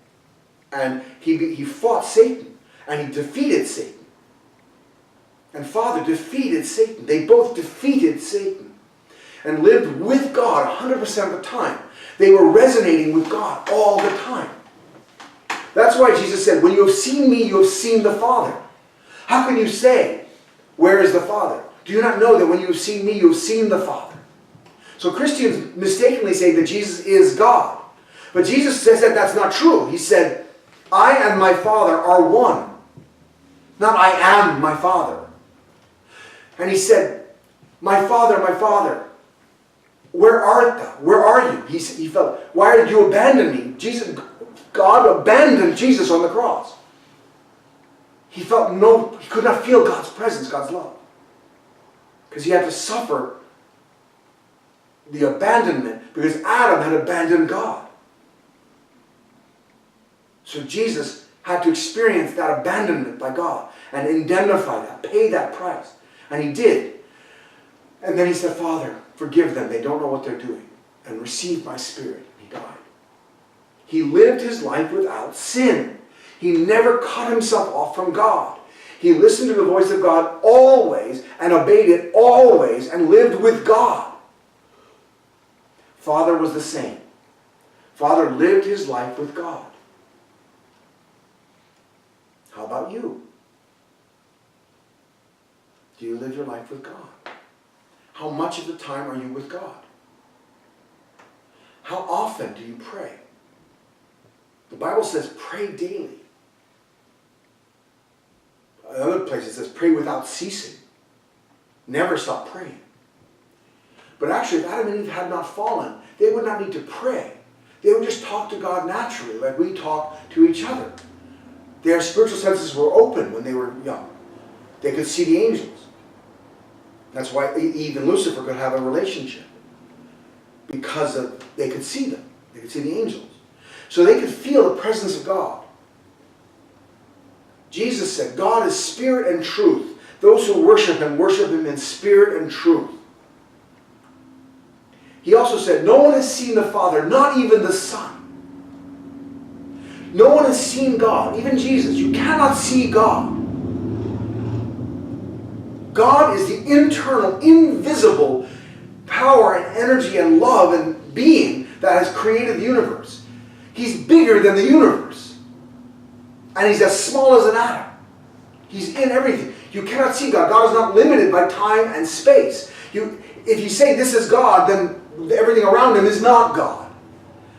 S4: And he fought Satan, and he defeated Satan. And Father defeated Satan. They both defeated Satan and lived with God 100% of the time. They were resonating with God all the time. That's why Jesus said, when you have seen me, you have seen the Father. How can you say, where is the Father? Do you not know that when you have seen me, you have seen the Father? So Christians mistakenly say that Jesus is God. But Jesus says that that's not true. He said, I and my Father are one. Not I am my Father. And he said, my Father, where art thou? Where are you? He felt, why did you abandon me? God abandoned Jesus on the cross. He could not feel God's presence, God's love. Because he had to suffer the abandonment because Adam had abandoned God. So Jesus had to experience that abandonment by God and indemnify that, pay that price. And he did. And then he said, Father, forgive them. They don't know what they're doing. And receive my spirit. And he died. He lived his life without sin. He never cut himself off from God. He listened to the voice of God always and obeyed it always and lived with God. Father was the same. Father lived his life with God. How about you? Do you live your life with God? How much of the time are you with God? How often do you pray? The Bible says pray daily. Another place it says pray without ceasing. Never stop praying. But actually, if Adam and Eve had not fallen, they would not need to pray. They would just talk to God naturally, like we talk to each other. Their spiritual senses were open when they were young. They could see the angels. That's why Eve and Lucifer could have a relationship. Because they could see them. They could see the angels. So they could feel the presence of God. Jesus said, God is spirit and truth. Those who worship him in spirit and truth. He also said, no one has seen the Father, not even the Son. No one has seen God, even Jesus. You cannot see God. God is the internal, invisible power and energy and love and being that has created the universe. He's bigger than the universe. And he's as small as an atom. He's in everything. You cannot see God. God is not limited by time and space. If you say this is God, then everything around him is not God.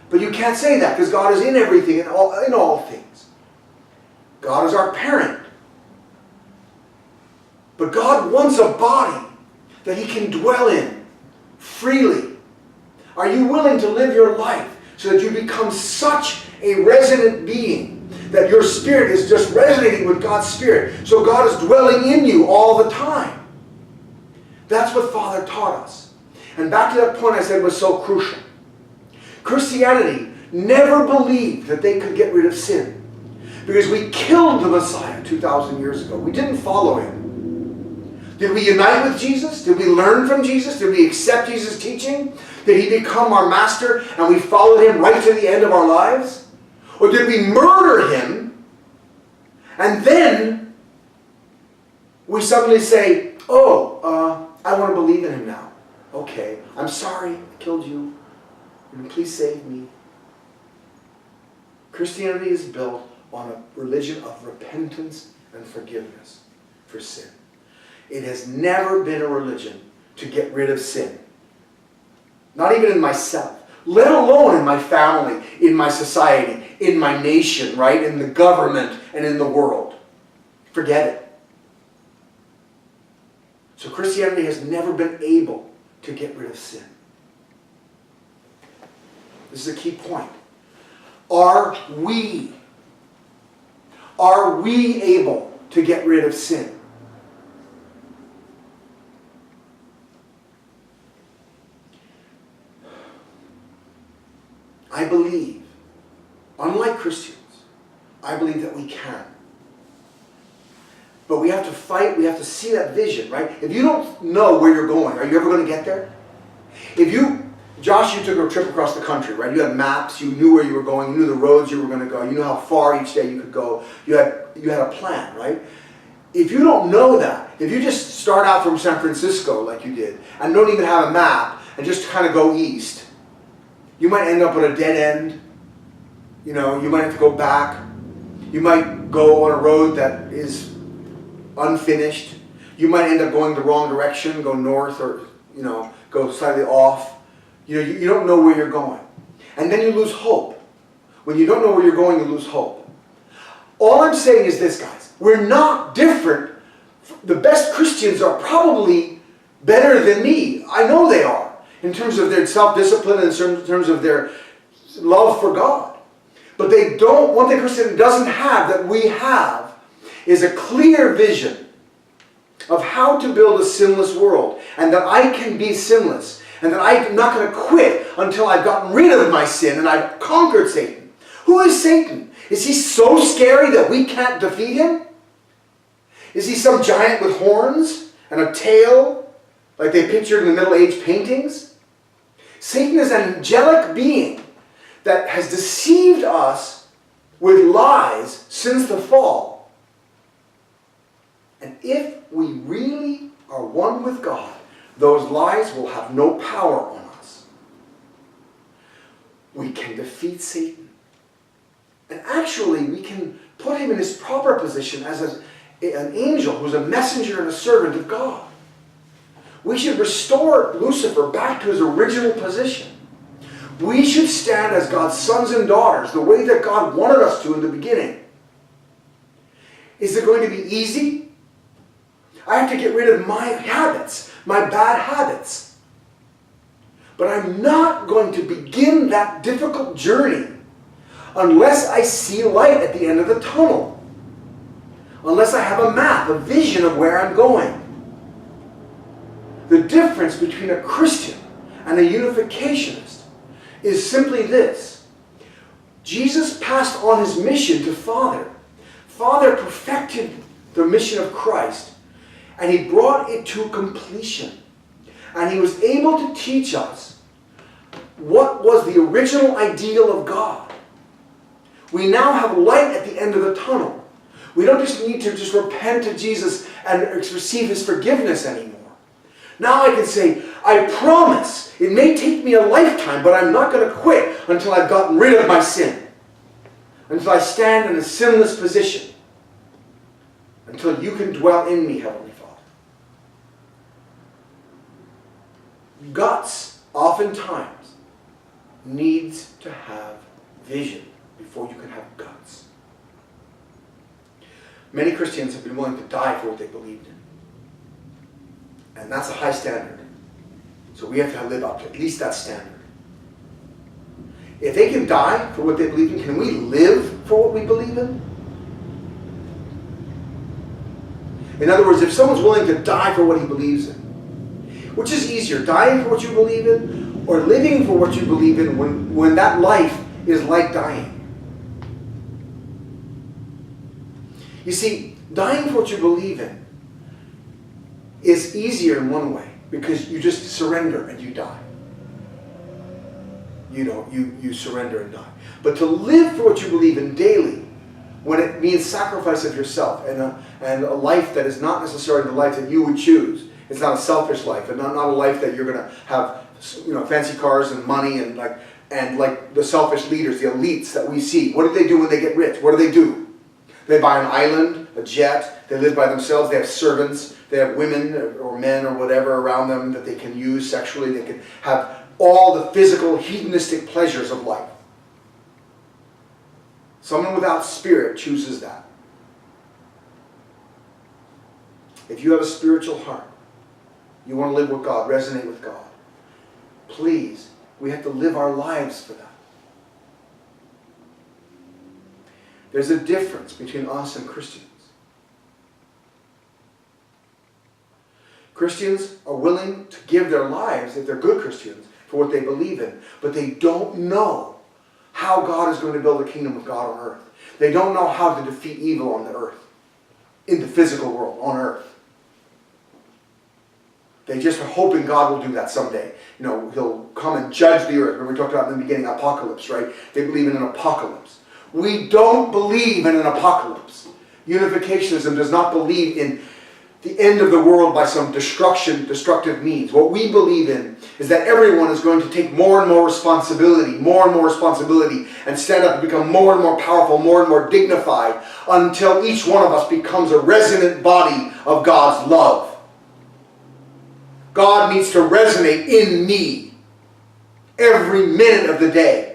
S4: But you can't say that because God is in everything, in all things. God is our parent. But God wants a body that he can dwell in freely. Are you willing to live your life so that you become such a resonant being that your spirit is just resonating with God's spirit? So God is dwelling in you all the time. That's what Father taught us. And back to that point I said was so crucial. Christianity never believed that they could get rid of sin. Because we killed the Messiah 2,000 years ago. We didn't follow him. Did we unite with Jesus? Did we learn from Jesus? Did we accept Jesus' teaching? Did he become our master and we followed him right to the end of our lives? Or did we murder him and then we suddenly say, I want to believe in him now. Okay, I'm sorry I killed you. Please save me. Christianity is built on a religion of repentance and forgiveness for sin. It has never been a religion to get rid of sin. Not even in myself. Let alone in my family, in my society, in my nation, right? In the government and in the world. Forget it. So Christianity has never been able to get rid of sin. This is a key point. Are we able to get rid of sin? I believe, unlike Christians, I believe that we can. But we have to fight, we have to see that vision, right? If you don't know where you're going, are you ever going to get there? Josh, you took a trip across the country, right? You had maps, you knew where you were going, you knew the roads you were going to go, you knew how far each day you could go. You had a plan, right? If you don't know that, if you just start out from San Francisco like you did, and don't even have a map, and just kind of go east, you might end up at a dead end. You might have to go back. You might go on a road that is unfinished. You might end up going the wrong direction, go north or, go slightly off. You don't know where you're going. And then you lose hope. When you don't know where you're going, you lose hope. All I'm saying is this, guys. We're not different. The best Christians are probably better than me. I know they are. In terms of their self-discipline, in terms of their love for God. But one thing Christianity doesn't have that we have is a clear vision of how to build a sinless world. And that I can be sinless. And that I'm not going to quit until I've gotten rid of my sin and I've conquered Satan. Who is Satan? Is he so scary that we can't defeat him? Is he some giant with horns and a tail like they pictured in the Middle Age paintings? Satan is an angelic being that has deceived us with lies since the fall. And if we really are one with God, those lies will have no power on us. We can defeat Satan. And actually, we can put him in his proper position as an angel who's a messenger and a servant of God. We should restore Lucifer back to his original position. We should stand as God's sons and daughters the way that God wanted us to in the beginning. Is it going to be easy? I have to get rid of my habits, my bad habits. But I'm not going to begin that difficult journey unless I see light at the end of the tunnel. Unless I have a map, a vision of where I'm going. The difference between a Christian and a Unificationist is simply this. Jesus passed on his mission to Father. Father perfected the mission of Christ, and he brought it to completion. And he was able to teach us what was the original ideal of God. We now have light at the end of the tunnel. We don't just need to just repent to Jesus and receive his forgiveness anymore. Now I can say, I promise, it may take me a lifetime, but I'm not going to quit until I've gotten rid of my sin. Until I stand in a sinless position. Until you can dwell in me, Heavenly Father. Guts, oftentimes, needs to have vision before you can have guts. Many Christians have been willing to die for what they believed in. And that's a high standard. So we have to live up to at least that standard. If they can die for what they believe in, can we live for what we believe in? In other words, if someone's willing to die for what he believes in, which is easier, dying for what you believe in or living for what you believe in when that life is like dying? You see, dying for what you believe in is easier in one way because you just surrender and you die. You surrender and die. But to live for what you believe in daily, when it means sacrifice of yourself and a life that is not necessarily the life that you would choose. It's not a selfish life, and not a life that you're going to have, fancy cars and money and like the selfish leaders, the elites that we see. What do they do when they get rich? What do? They buy an island, a jet. They live by themselves. They have servants. They have women or men or whatever around them that they can use sexually. They can have all the physical, hedonistic pleasures of life. Someone without spirit chooses that. If you have a spiritual heart, you want to live with God, resonate with God, please, we have to live our lives for that. There's a difference between us and Christians. Christians are willing to give their lives, if they're good Christians, for what they believe in, but they don't know how God is going to build the kingdom of God on earth. They don't know how to defeat evil on the earth, in the physical world, on earth. They just are hoping God will do that someday. He'll come and judge the earth. Remember we talked about in the beginning, apocalypse, right? They believe in an apocalypse. We don't believe in an apocalypse. Unificationism does not believe in the end of the world by some destructive means. What we believe in is that everyone is going to take more and more responsibility, and stand up and become more and more powerful, more and more dignified, until each one of us becomes a resonant body of God's love. God needs to resonate in me every minute of the day.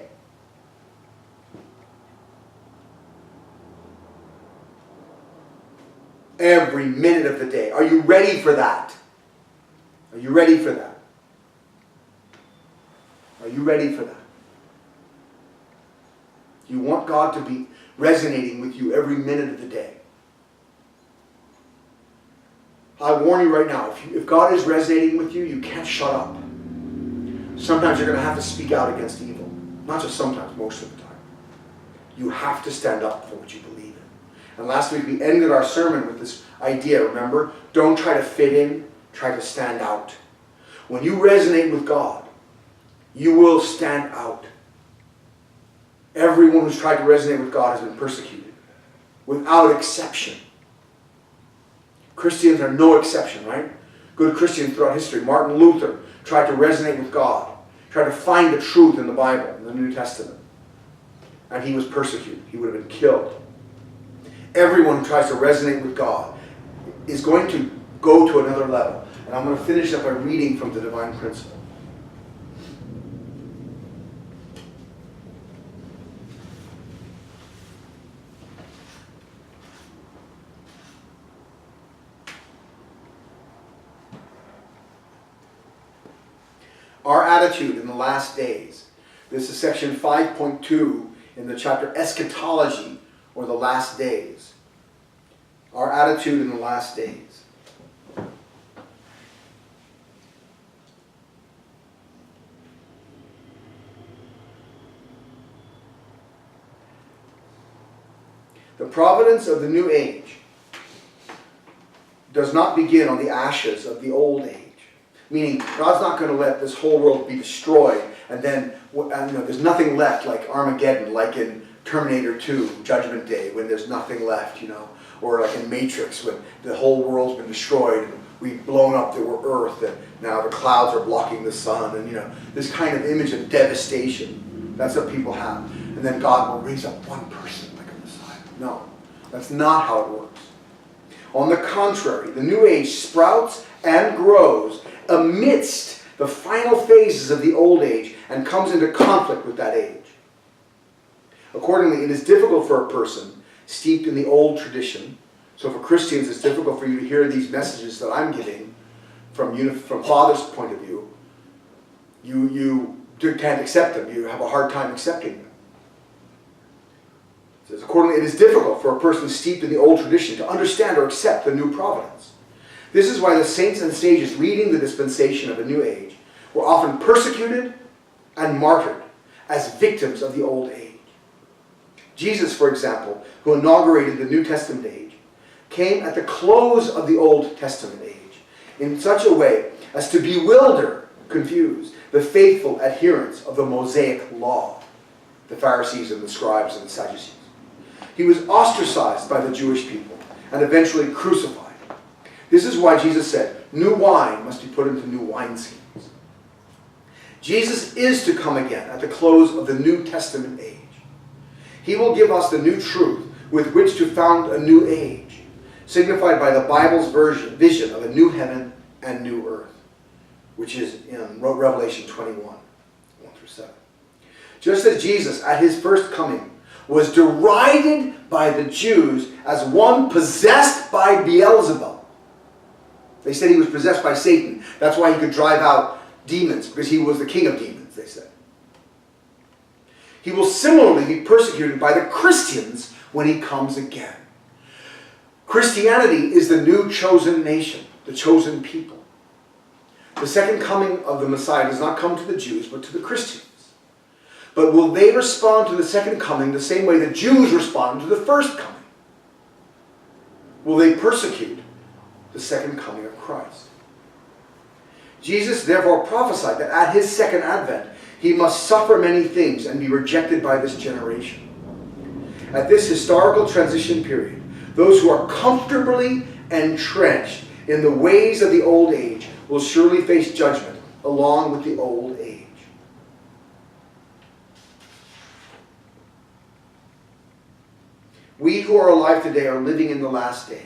S4: Every minute of the day. Are you ready for that? Are you ready for that? Are you ready for that? You want God to be resonating with you every minute of the day. I warn you right now, if God is resonating with you, you can't shut up. Sometimes you're going to have to speak out against evil. Not just sometimes, most of the time. You have to stand up for what you believe in. And last week we ended our sermon with this idea, remember? Don't try to fit in, try to stand out. When you resonate with God, you will stand out. Everyone who's tried to resonate with God has been persecuted, without exception. Christians are no exception, right? Good Christians throughout history. Martin Luther tried to resonate with God, tried to find the truth in the Bible, in the New Testament. And he was persecuted. He would have been killed. Everyone who tries to resonate with God is going to go to another level. And I'm going to finish up by reading from the Divine Principle. Our attitude in the last days. This is section 5.2 in the chapter Eschatology, or the last days. Our attitude in the last days. The providence of the new age does not begin on the ashes of the old age. Meaning, God's not going to let this whole world be destroyed and then there's nothing left, like Armageddon, like in Terminator 2, Judgment Day, when there's nothing left, or like in Matrix, when the whole world's been destroyed and we've blown up the Earth and now the clouds are blocking the sun, and this kind of image of devastation. That's what people have. And then God will raise up one person like a Messiah. No, that's not how it works. On the contrary, the new age sprouts and grows amidst the final phases of the old age and comes into conflict with that age. Accordingly, it is difficult for a person steeped in the old tradition. So for Christians, it's difficult for you to hear these messages that I'm giving from Father's point of view. You can't accept them. You have a hard time accepting them. It says, accordingly, it is difficult for a person steeped in the old tradition to understand or accept the new providence. This is why the saints and sages reading the dispensation of a new age were often persecuted and martyred as victims of the old age. Jesus, for example, who inaugurated the New Testament age, came at the close of the Old Testament age in such a way as to bewilder, confuse the faithful adherents of the Mosaic law, the Pharisees and the scribes and the Sadducees. He was ostracized by the Jewish people and eventually crucified. This is why Jesus said, new wine must be put into new wineskins. Jesus is to come again at the close of the New Testament age. He will give us the new truth with which to found a new age, signified by the Bible's vision of a new heaven and new earth, which is in Revelation 21, 1 through 7. Just as Jesus, at his first coming, was derided by the Jews as one possessed by Beelzebub. They said he was possessed by Satan. That's why he could drive out demons, because he was the king of demons, they said. He will similarly be persecuted by the Christians when he comes again. Christianity is the new chosen nation, the chosen people. The second coming of the Messiah does not come to the Jews, but to the Christians. But will they respond to the second coming the same way the Jews responded to the first coming? Will they persecute the second coming of Christ? Jesus therefore prophesied that at his second advent, he must suffer many things and be rejected by this generation. At this historical transition period, those who are comfortably entrenched in the ways of the old age will surely face judgment along with the old age. We who are alive today are living in the last days.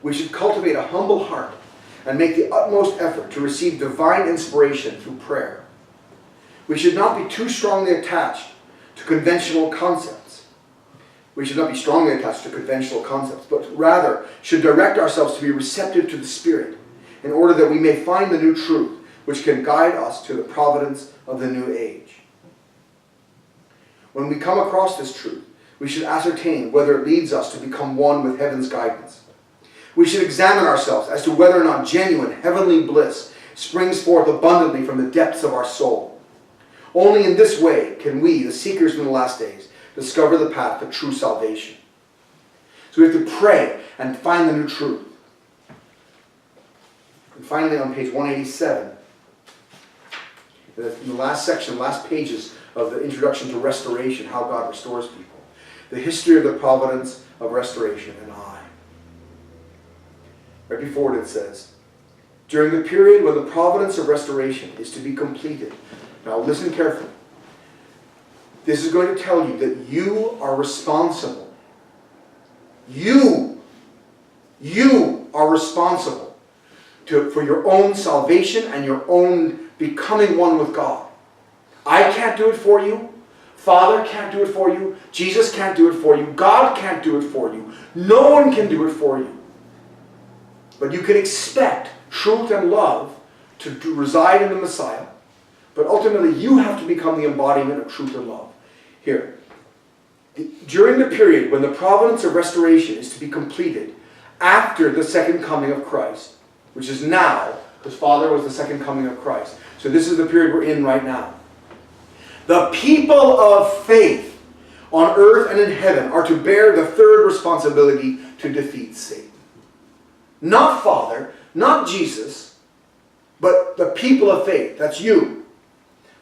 S4: We should cultivate a humble heart and make the utmost effort to receive divine inspiration through prayer. We should not be too strongly attached to conventional concepts. But rather should direct ourselves to be receptive to the Spirit in order that we may find the new truth which can guide us to the providence of the new age. When we come across this truth, we should ascertain whether it leads us to become one with heaven's guidance. We should examine ourselves as to whether or not genuine heavenly bliss springs forth abundantly from the depths of our soul. Only in this way can we, the seekers in the last days, discover the path to true salvation. So we have to pray and find the new truth. And finally, on page 187, in the last section, last pages of the introduction to restoration, how God restores people. The history of the providence of restoration and I. Right before it says, during the period when the providence of restoration is to be completed. Now listen carefully. This is going to tell you that you are responsible. You are responsible for your own salvation and your own becoming one with God. I can't do it for you. Father can't do it for you. Jesus can't do it for you. God can't do it for you. No one can do it for you. But you can expect truth and love to reside in the Messiah. But ultimately, you have to become the embodiment of truth and love. Here, during the period when the providence of restoration is to be completed after the second coming of Christ, which is now, because Father was the second coming of Christ. So this is the period we're in right now. The people of faith on earth and in heaven are to bear the third responsibility to defeat Satan. Not Father, not Jesus, but the people of faith, that's you,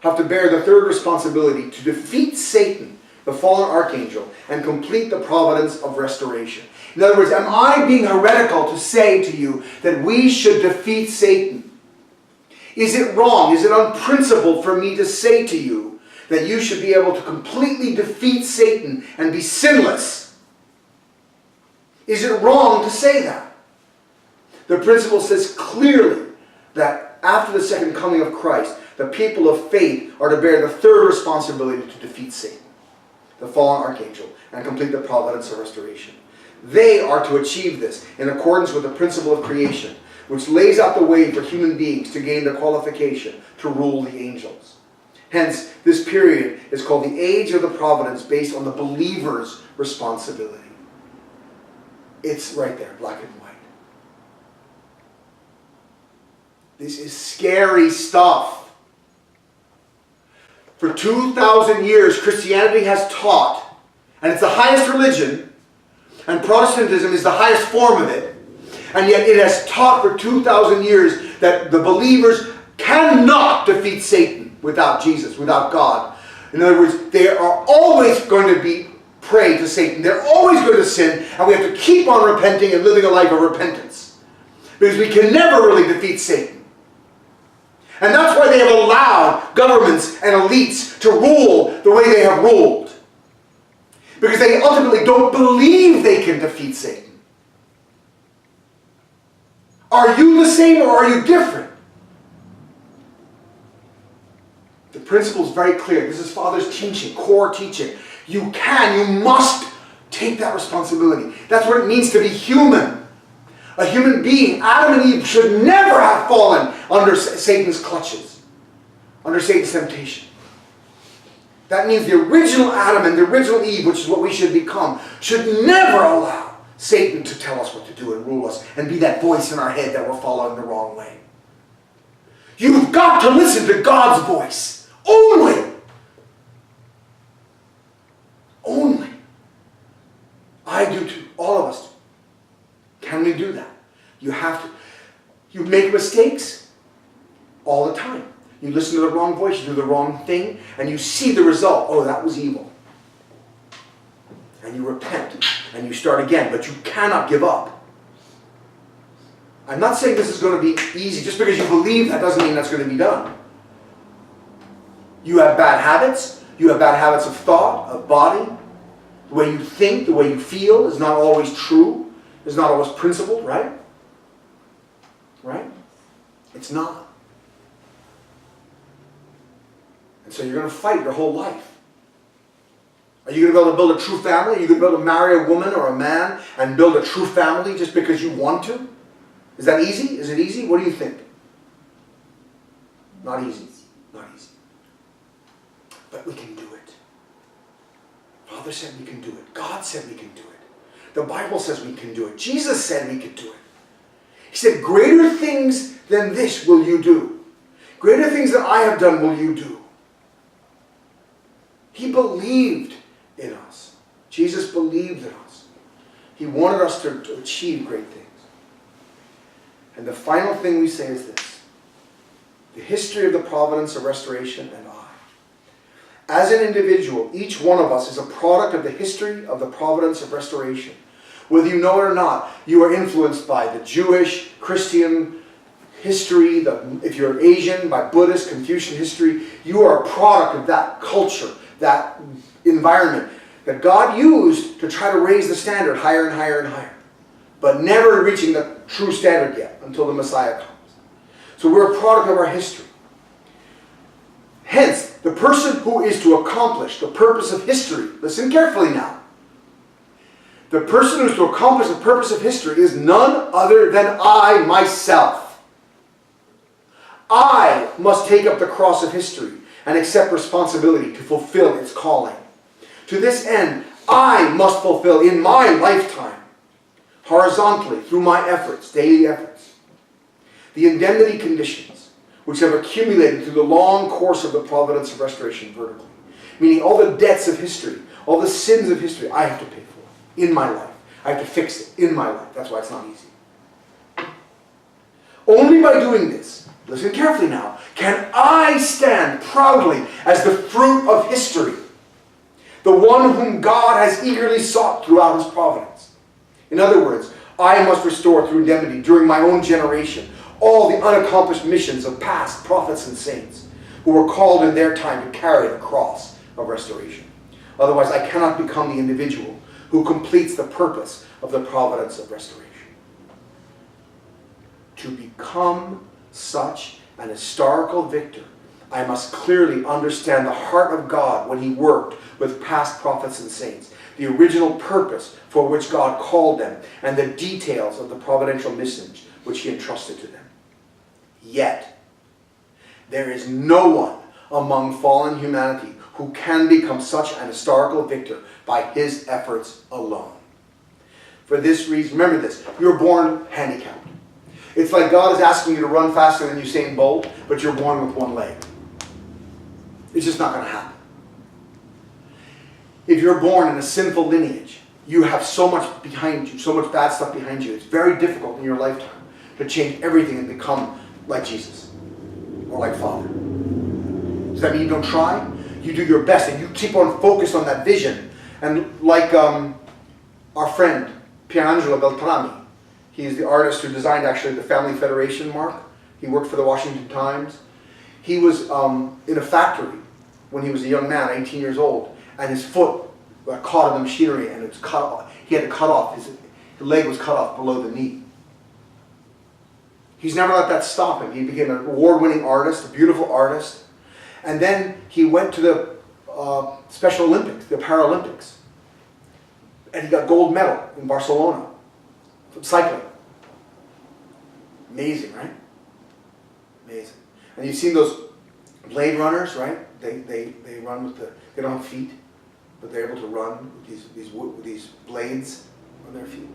S4: have to bear the third responsibility to defeat Satan, the fallen archangel, and complete the providence of restoration. In other words, am I being heretical to say to you that we should defeat Satan? Is it wrong, is it unprincipled for me to say to you that you should be able to completely defeat Satan and be sinless? Is it wrong to say that? The principle says clearly that after the second coming of Christ, the people of faith are to bear the third responsibility to defeat Satan, the fallen archangel, and complete the providence of restoration. They are to achieve this in accordance with the principle of creation, which lays out the way for human beings to gain the qualification to rule the angels. Hence, this period is called the age of the providence based on the believer's responsibility. It's right there, black and white. This is scary stuff. For 2,000 years, Christianity has taught, and it's the highest religion, and Protestantism is the highest form of it, and yet it has taught for 2,000 years that the believers cannot defeat Satan without Jesus, without God. In other words, they are always going to be prey to Satan. They're always going to sin, and we have to keep on repenting and living a life of repentance. Because we can never really defeat Satan. And that's why they have allowed governments and elites to rule the way they have ruled. Because they ultimately don't believe they can defeat Satan. Are you the same or are you different? The principle is very clear. This is Father's teaching, core teaching. You must take that responsibility. That's what it means to be human. A human being, Adam and Eve, should never have fallen under Satan's clutches, under Satan's temptation. That means the original Adam and the original Eve, which is what we should become, should never allow Satan to tell us what to do and rule us and be that voice in our head that we're following the wrong way. You've got to listen to God's voice. Only. Only. I do too. All of us do. Can we do that? You have to. You make mistakes all the time. You listen to the wrong voice, you do the wrong thing, and you see the result. Oh, that was evil. And you repent, and you start again, but you cannot give up. I'm not saying this is going to be easy. Just because you believe that doesn't mean that's going to be done. You have bad habits. You have bad habits of thought, of body. The way you think, the way you feel is not always true. It's not always principled, right? Right? It's not. And so you're going to fight your whole life. Are you going to be able to build a true family? Are you going to be able to marry a woman or a man and build a true family just because you want to? Is that easy? Is it easy? What do you think? Not easy. Not easy. But we can do it. Father said we can do it. God said we can do it. The Bible says we can do it. Jesus said we could do it. He said, greater things than this will you do. Greater things than I have done will you do. He believed in us. Jesus believed in us. He wanted us to achieve great things. And the final thing we say is this. The history of the providence of restoration and I. As an individual, each one of us is a product of the history of the providence of restoration. Whether you know it or not, you are influenced by the Jewish, Christian history, if you're Asian, by Buddhist, Confucian history. You are a product of that culture, that environment that God used to try to raise the standard higher and higher and higher, but never reaching the true standard yet until the Messiah comes. So we're a product of our history. Hence, the person who is to accomplish the purpose of history, listen carefully now, the person who is to accomplish the purpose of history is none other than I myself. I must take up the cross of history and accept responsibility to fulfill its calling. To this end, I must fulfill in my lifetime, horizontally, through my efforts, daily efforts, the indemnity conditions which have accumulated through the long course of the providence of restoration vertically. Meaning all the debts of history, all the sins of history, I have to pay for in my life. I have to fix it in my life. That's why it's not easy. Only by doing this, listen carefully now, can I stand proudly as the fruit of history, the one whom God has eagerly sought throughout his providence. In other words, I must restore through indemnity during my own generation all the unaccomplished missions of past prophets and saints who were called in their time to carry the cross of restoration. Otherwise, I cannot become the individual who completes the purpose of the providence of restoration. To become such an historical victor, I must clearly understand the heart of God when he worked with past prophets and saints, the original purpose for which God called them, and the details of the providential message which he entrusted to them. Yet, there is no one among fallen humanity who can become such an historical victor by his efforts alone. For this reason, remember this, you're born handicapped. It's like God is asking you to run faster than Usain Bolt, but you're born with one leg. It's just not going to happen. If you're born in a sinful lineage, you have so much behind you, so much bad stuff behind you. It's very difficult in your lifetime to change everything and become like Jesus or like Father. Does that mean you don't try? You do your best and you keep on focused on that vision. And like our friend Pierangelo Beltrami, he is the artist who designed actually the Family Federation mark. He worked for the Washington Times. He was in a factory when he was a young man, 18 years old, and his foot caught in the machinery and it was cut off. He had to cut off, his leg was cut off below the knee. He's never let that stop him. He became an award-winning artist, a beautiful artist. And then he went to the Special Olympics, the Paralympics. And he got gold medal in Barcelona from cycling. Amazing, right? Amazing. And you've seen those blade runners, right? They run with they don't have feet, but they're able to run with these blades on their feet.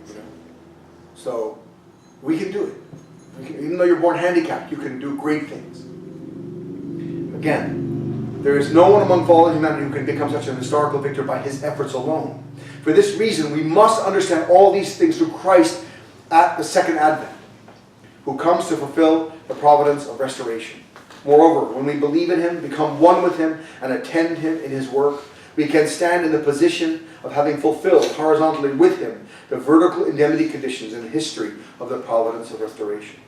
S4: You know? So we can do it. Even though you're born handicapped, you can do great things. Again, there is no one among fallen humanity who can become such an historical victor by his efforts alone. For this reason, we must understand all these things through Christ at the second advent, who comes to fulfill the providence of restoration. Moreover, when we believe in him, become one with him, and attend him in his work, we can stand in the position of having fulfilled horizontally with him the vertical indemnity conditions in the history of the providence of restoration.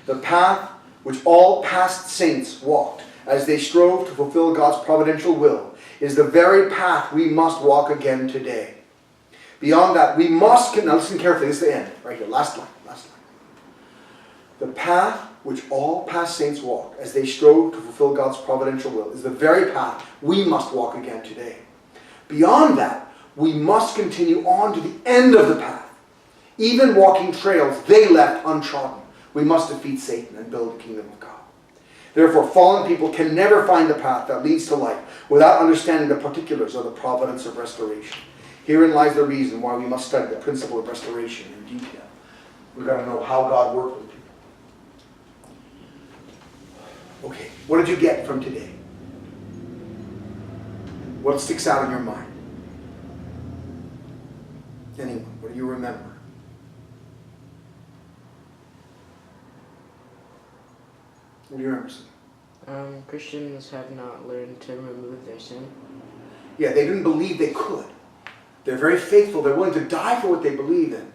S4: The path which all past saints walked as they strove to fulfill God's providential will is the very path we must walk again today. Beyond that, we must, now listen carefully, this is the end, right here, last line. The path which all past saints walked as they strove to fulfill God's providential will is the very path we must walk again today. Beyond that, we must continue on to the end of the path. Even walking trails they left untrodden, we must defeat Satan and build the kingdom of God. Therefore, fallen people can never find the path that leads to life without understanding the particulars of the providence of restoration. Herein lies the reason why we must study the principle of restoration in detail. We've got to know how God worked with people. Okay, what did you get from today? What sticks out in your mind? Anyone, what do you remember? What do you remember, son?
S6: Christians have not learned to remove their sin.
S4: Yeah, they didn't believe they could. They're very faithful. They're willing to die for what they believe in.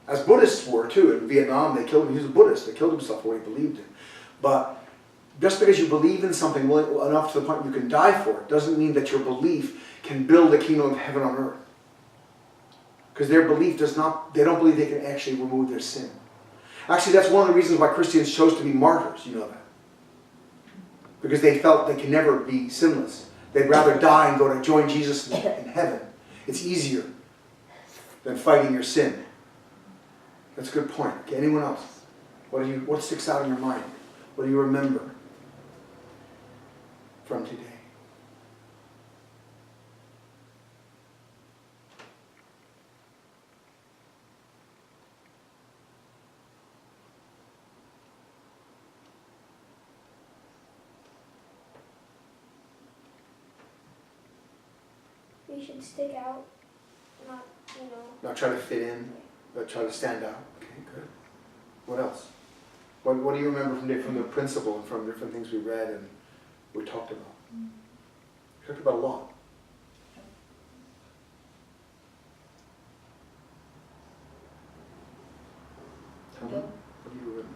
S4: As Buddhists were too. In Vietnam, they killed him. He was a Buddhist. They killed himself for what he believed in. But just because you believe in something enough to the point you can die for it doesn't mean that your belief can build the kingdom of heaven on earth. Because their belief does not, they don't believe they can actually remove their sin. Actually, that's one of the reasons why Christians chose to be martyrs, you know that. Because they felt they can never be sinless. They'd rather die and go to join Jesus in heaven. It's easier than fighting your sin. That's a good point. Okay, anyone else? What sticks out in your mind? What do you remember from today?
S5: We should stick out, not,
S4: Not try to fit in, but try to stand out. Okay, good. What else? What do you remember from the principle and from different things we read and we talked about? We talked about a lot. Tell me, what do you remember?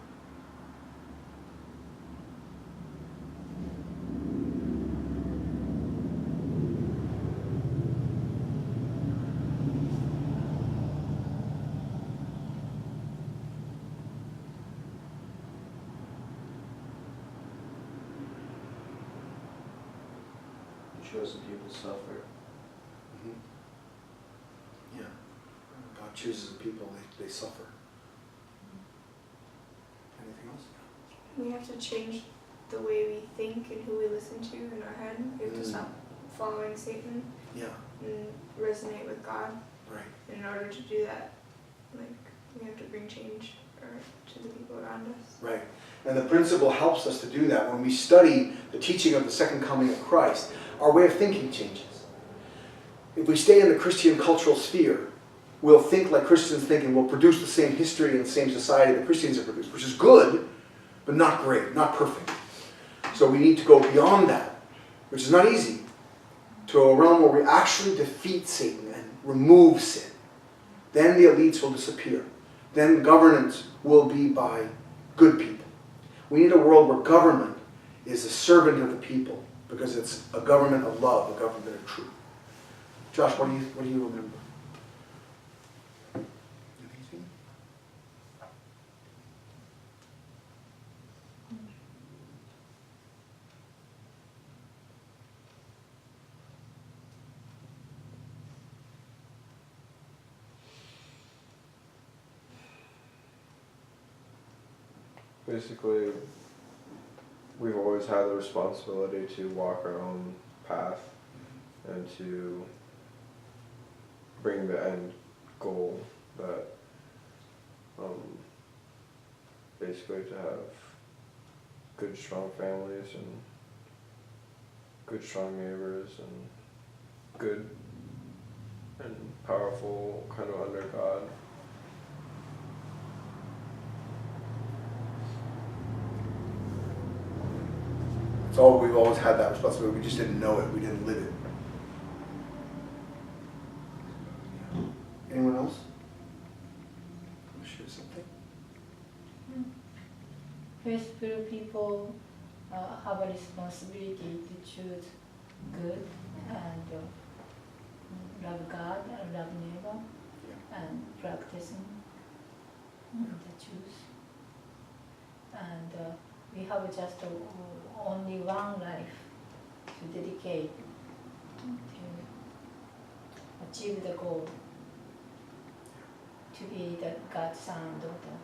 S1: Chosen people suffer.
S4: Yeah. God chooses the people, they suffer. Anything else?
S5: we have to change the way we think and who we listen to in our head. We have to stop following Satan
S4: Yeah,
S5: and resonate with God.
S4: right.
S5: And in order to do that, we have to bring change to the people around us.
S4: Right. And the principle helps us to do that. When we study the teaching of the second coming of Christ, our way of thinking changes. If we stay in the Christian cultural sphere, we'll think like Christians think and we'll produce the same history and the same society that Christians have produced, which is good, but not great, not perfect. So we need to go beyond that, which is not easy, to a realm where we actually defeat Satan and remove sin. Then the elites will disappear. Then governance will be by good people. We need a world where government is a servant of the people, because it's a government of love, a government of truth. Josh, what do you remember? Anything?
S1: Basically, we've always had the responsibility to walk our own path and to bring the end goal that basically to have good strong families and good strong neighbors and good and powerful kind of under God.
S4: It's all, we've always had that responsibility. We just didn't know it. We didn't live it. Anyone else? Want to share something?
S2: Faithful people have a responsibility to choose good and love God and love neighbor and practicing the truth. And we have just only one life to dedicate to achieve the goal, to be the God's son and daughter.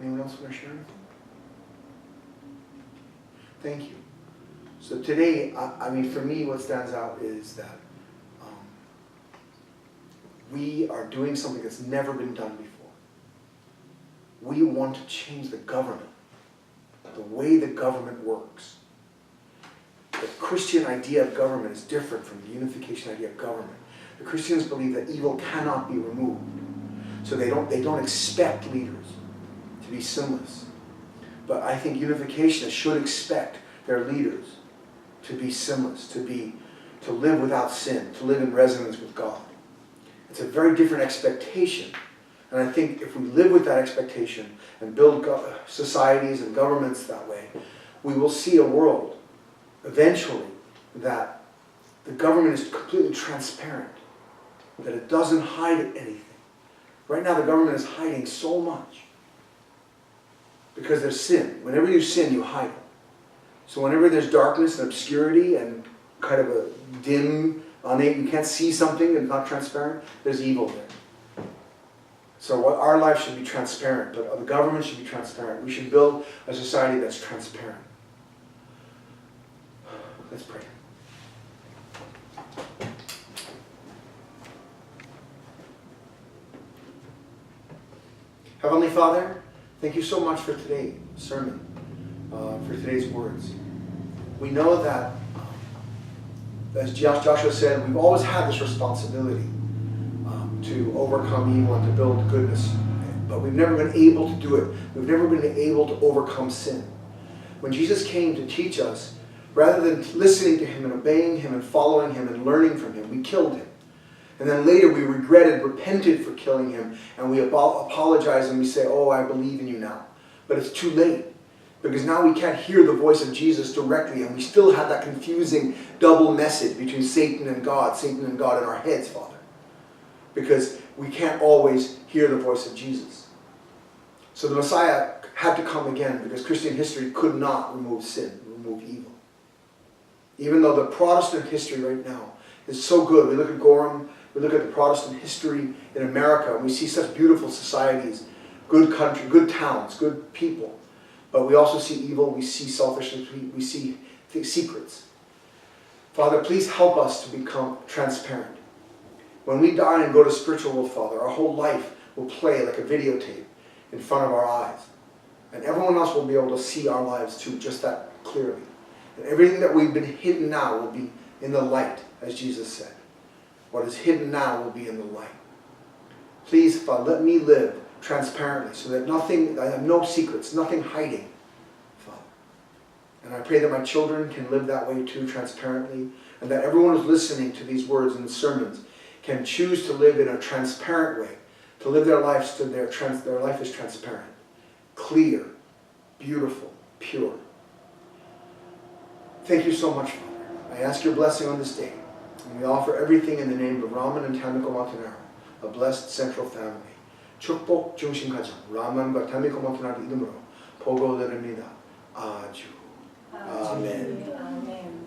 S4: Anyone else want to share anything? Thank you. So today, I mean, for me, what stands out is that we are doing something that's never been done before. We want to change the government, the way the government works. The Christian idea of government is different from the unification idea of government. The Christians believe that evil cannot be removed. So they don't expect leaders to be sinless. But I think unificationists should expect their leaders to be sinless, to live without sin, to live in resonance with God. It's a very different expectation. And I think if we live with that expectation and build societies and governments that way, we will see a world eventually that the government is completely transparent, that it doesn't hide anything. Right now the government is hiding so much because there's sin. Whenever you sin, you hide it. So whenever there's darkness and obscurity and kind of a dim, you can't see something and it's not transparent, there's evil there. So our life should be transparent, but the government should be transparent. We should build a society that's transparent. Let's pray. Heavenly Father, thank you so much for today's sermon, for today's words. We know that, as Joshua said, we've always had this responsibility to overcome evil and to build goodness, but we've never been able to do it. We've never been able to overcome sin. When Jesus came to teach us, rather than listening to him and obeying him and following him and learning from him, we killed him. And then later we repented for killing him, and we apologize and we say, oh, I believe in you now. But it's too late, because now we can't hear the voice of Jesus directly, and we still have that confusing double message between Satan and God in our heads, Father. Because we can't always hear the voice of Jesus. So the Messiah had to come again, because Christian history could not remove sin, remove evil. Even though the Protestant history right now is so good. We look at Gorham, we look at the Protestant history in America, and we see such beautiful societies, good country, good towns, good people. But we also see evil, we see selfishness, we see secrets. Father, please help us to become transparent. When we die and go to spiritual world, Father, our whole life will play like a videotape in front of our eyes. And everyone else will be able to see our lives too, just that clearly. And everything that we've been hidden now will be in the light, as Jesus said. What is hidden now will be in the light. Please, Father, let me live transparently so that I have no secrets, nothing hiding, Father. And I pray that my children can live that way too, transparently, and that everyone who's listening to these words and sermons can choose to live in a transparent way, to live their lives so their life is transparent, clear, beautiful, pure. Thank you so much, Father. I ask your blessing on this day, and we offer everything in the name of Raman and Tamiko Montanaro, a blessed central family. 축복 중심 가정, 라만과 타미코 montanaro 이름으로 보고드립니다. 아주. 아멘.
S2: 아멘.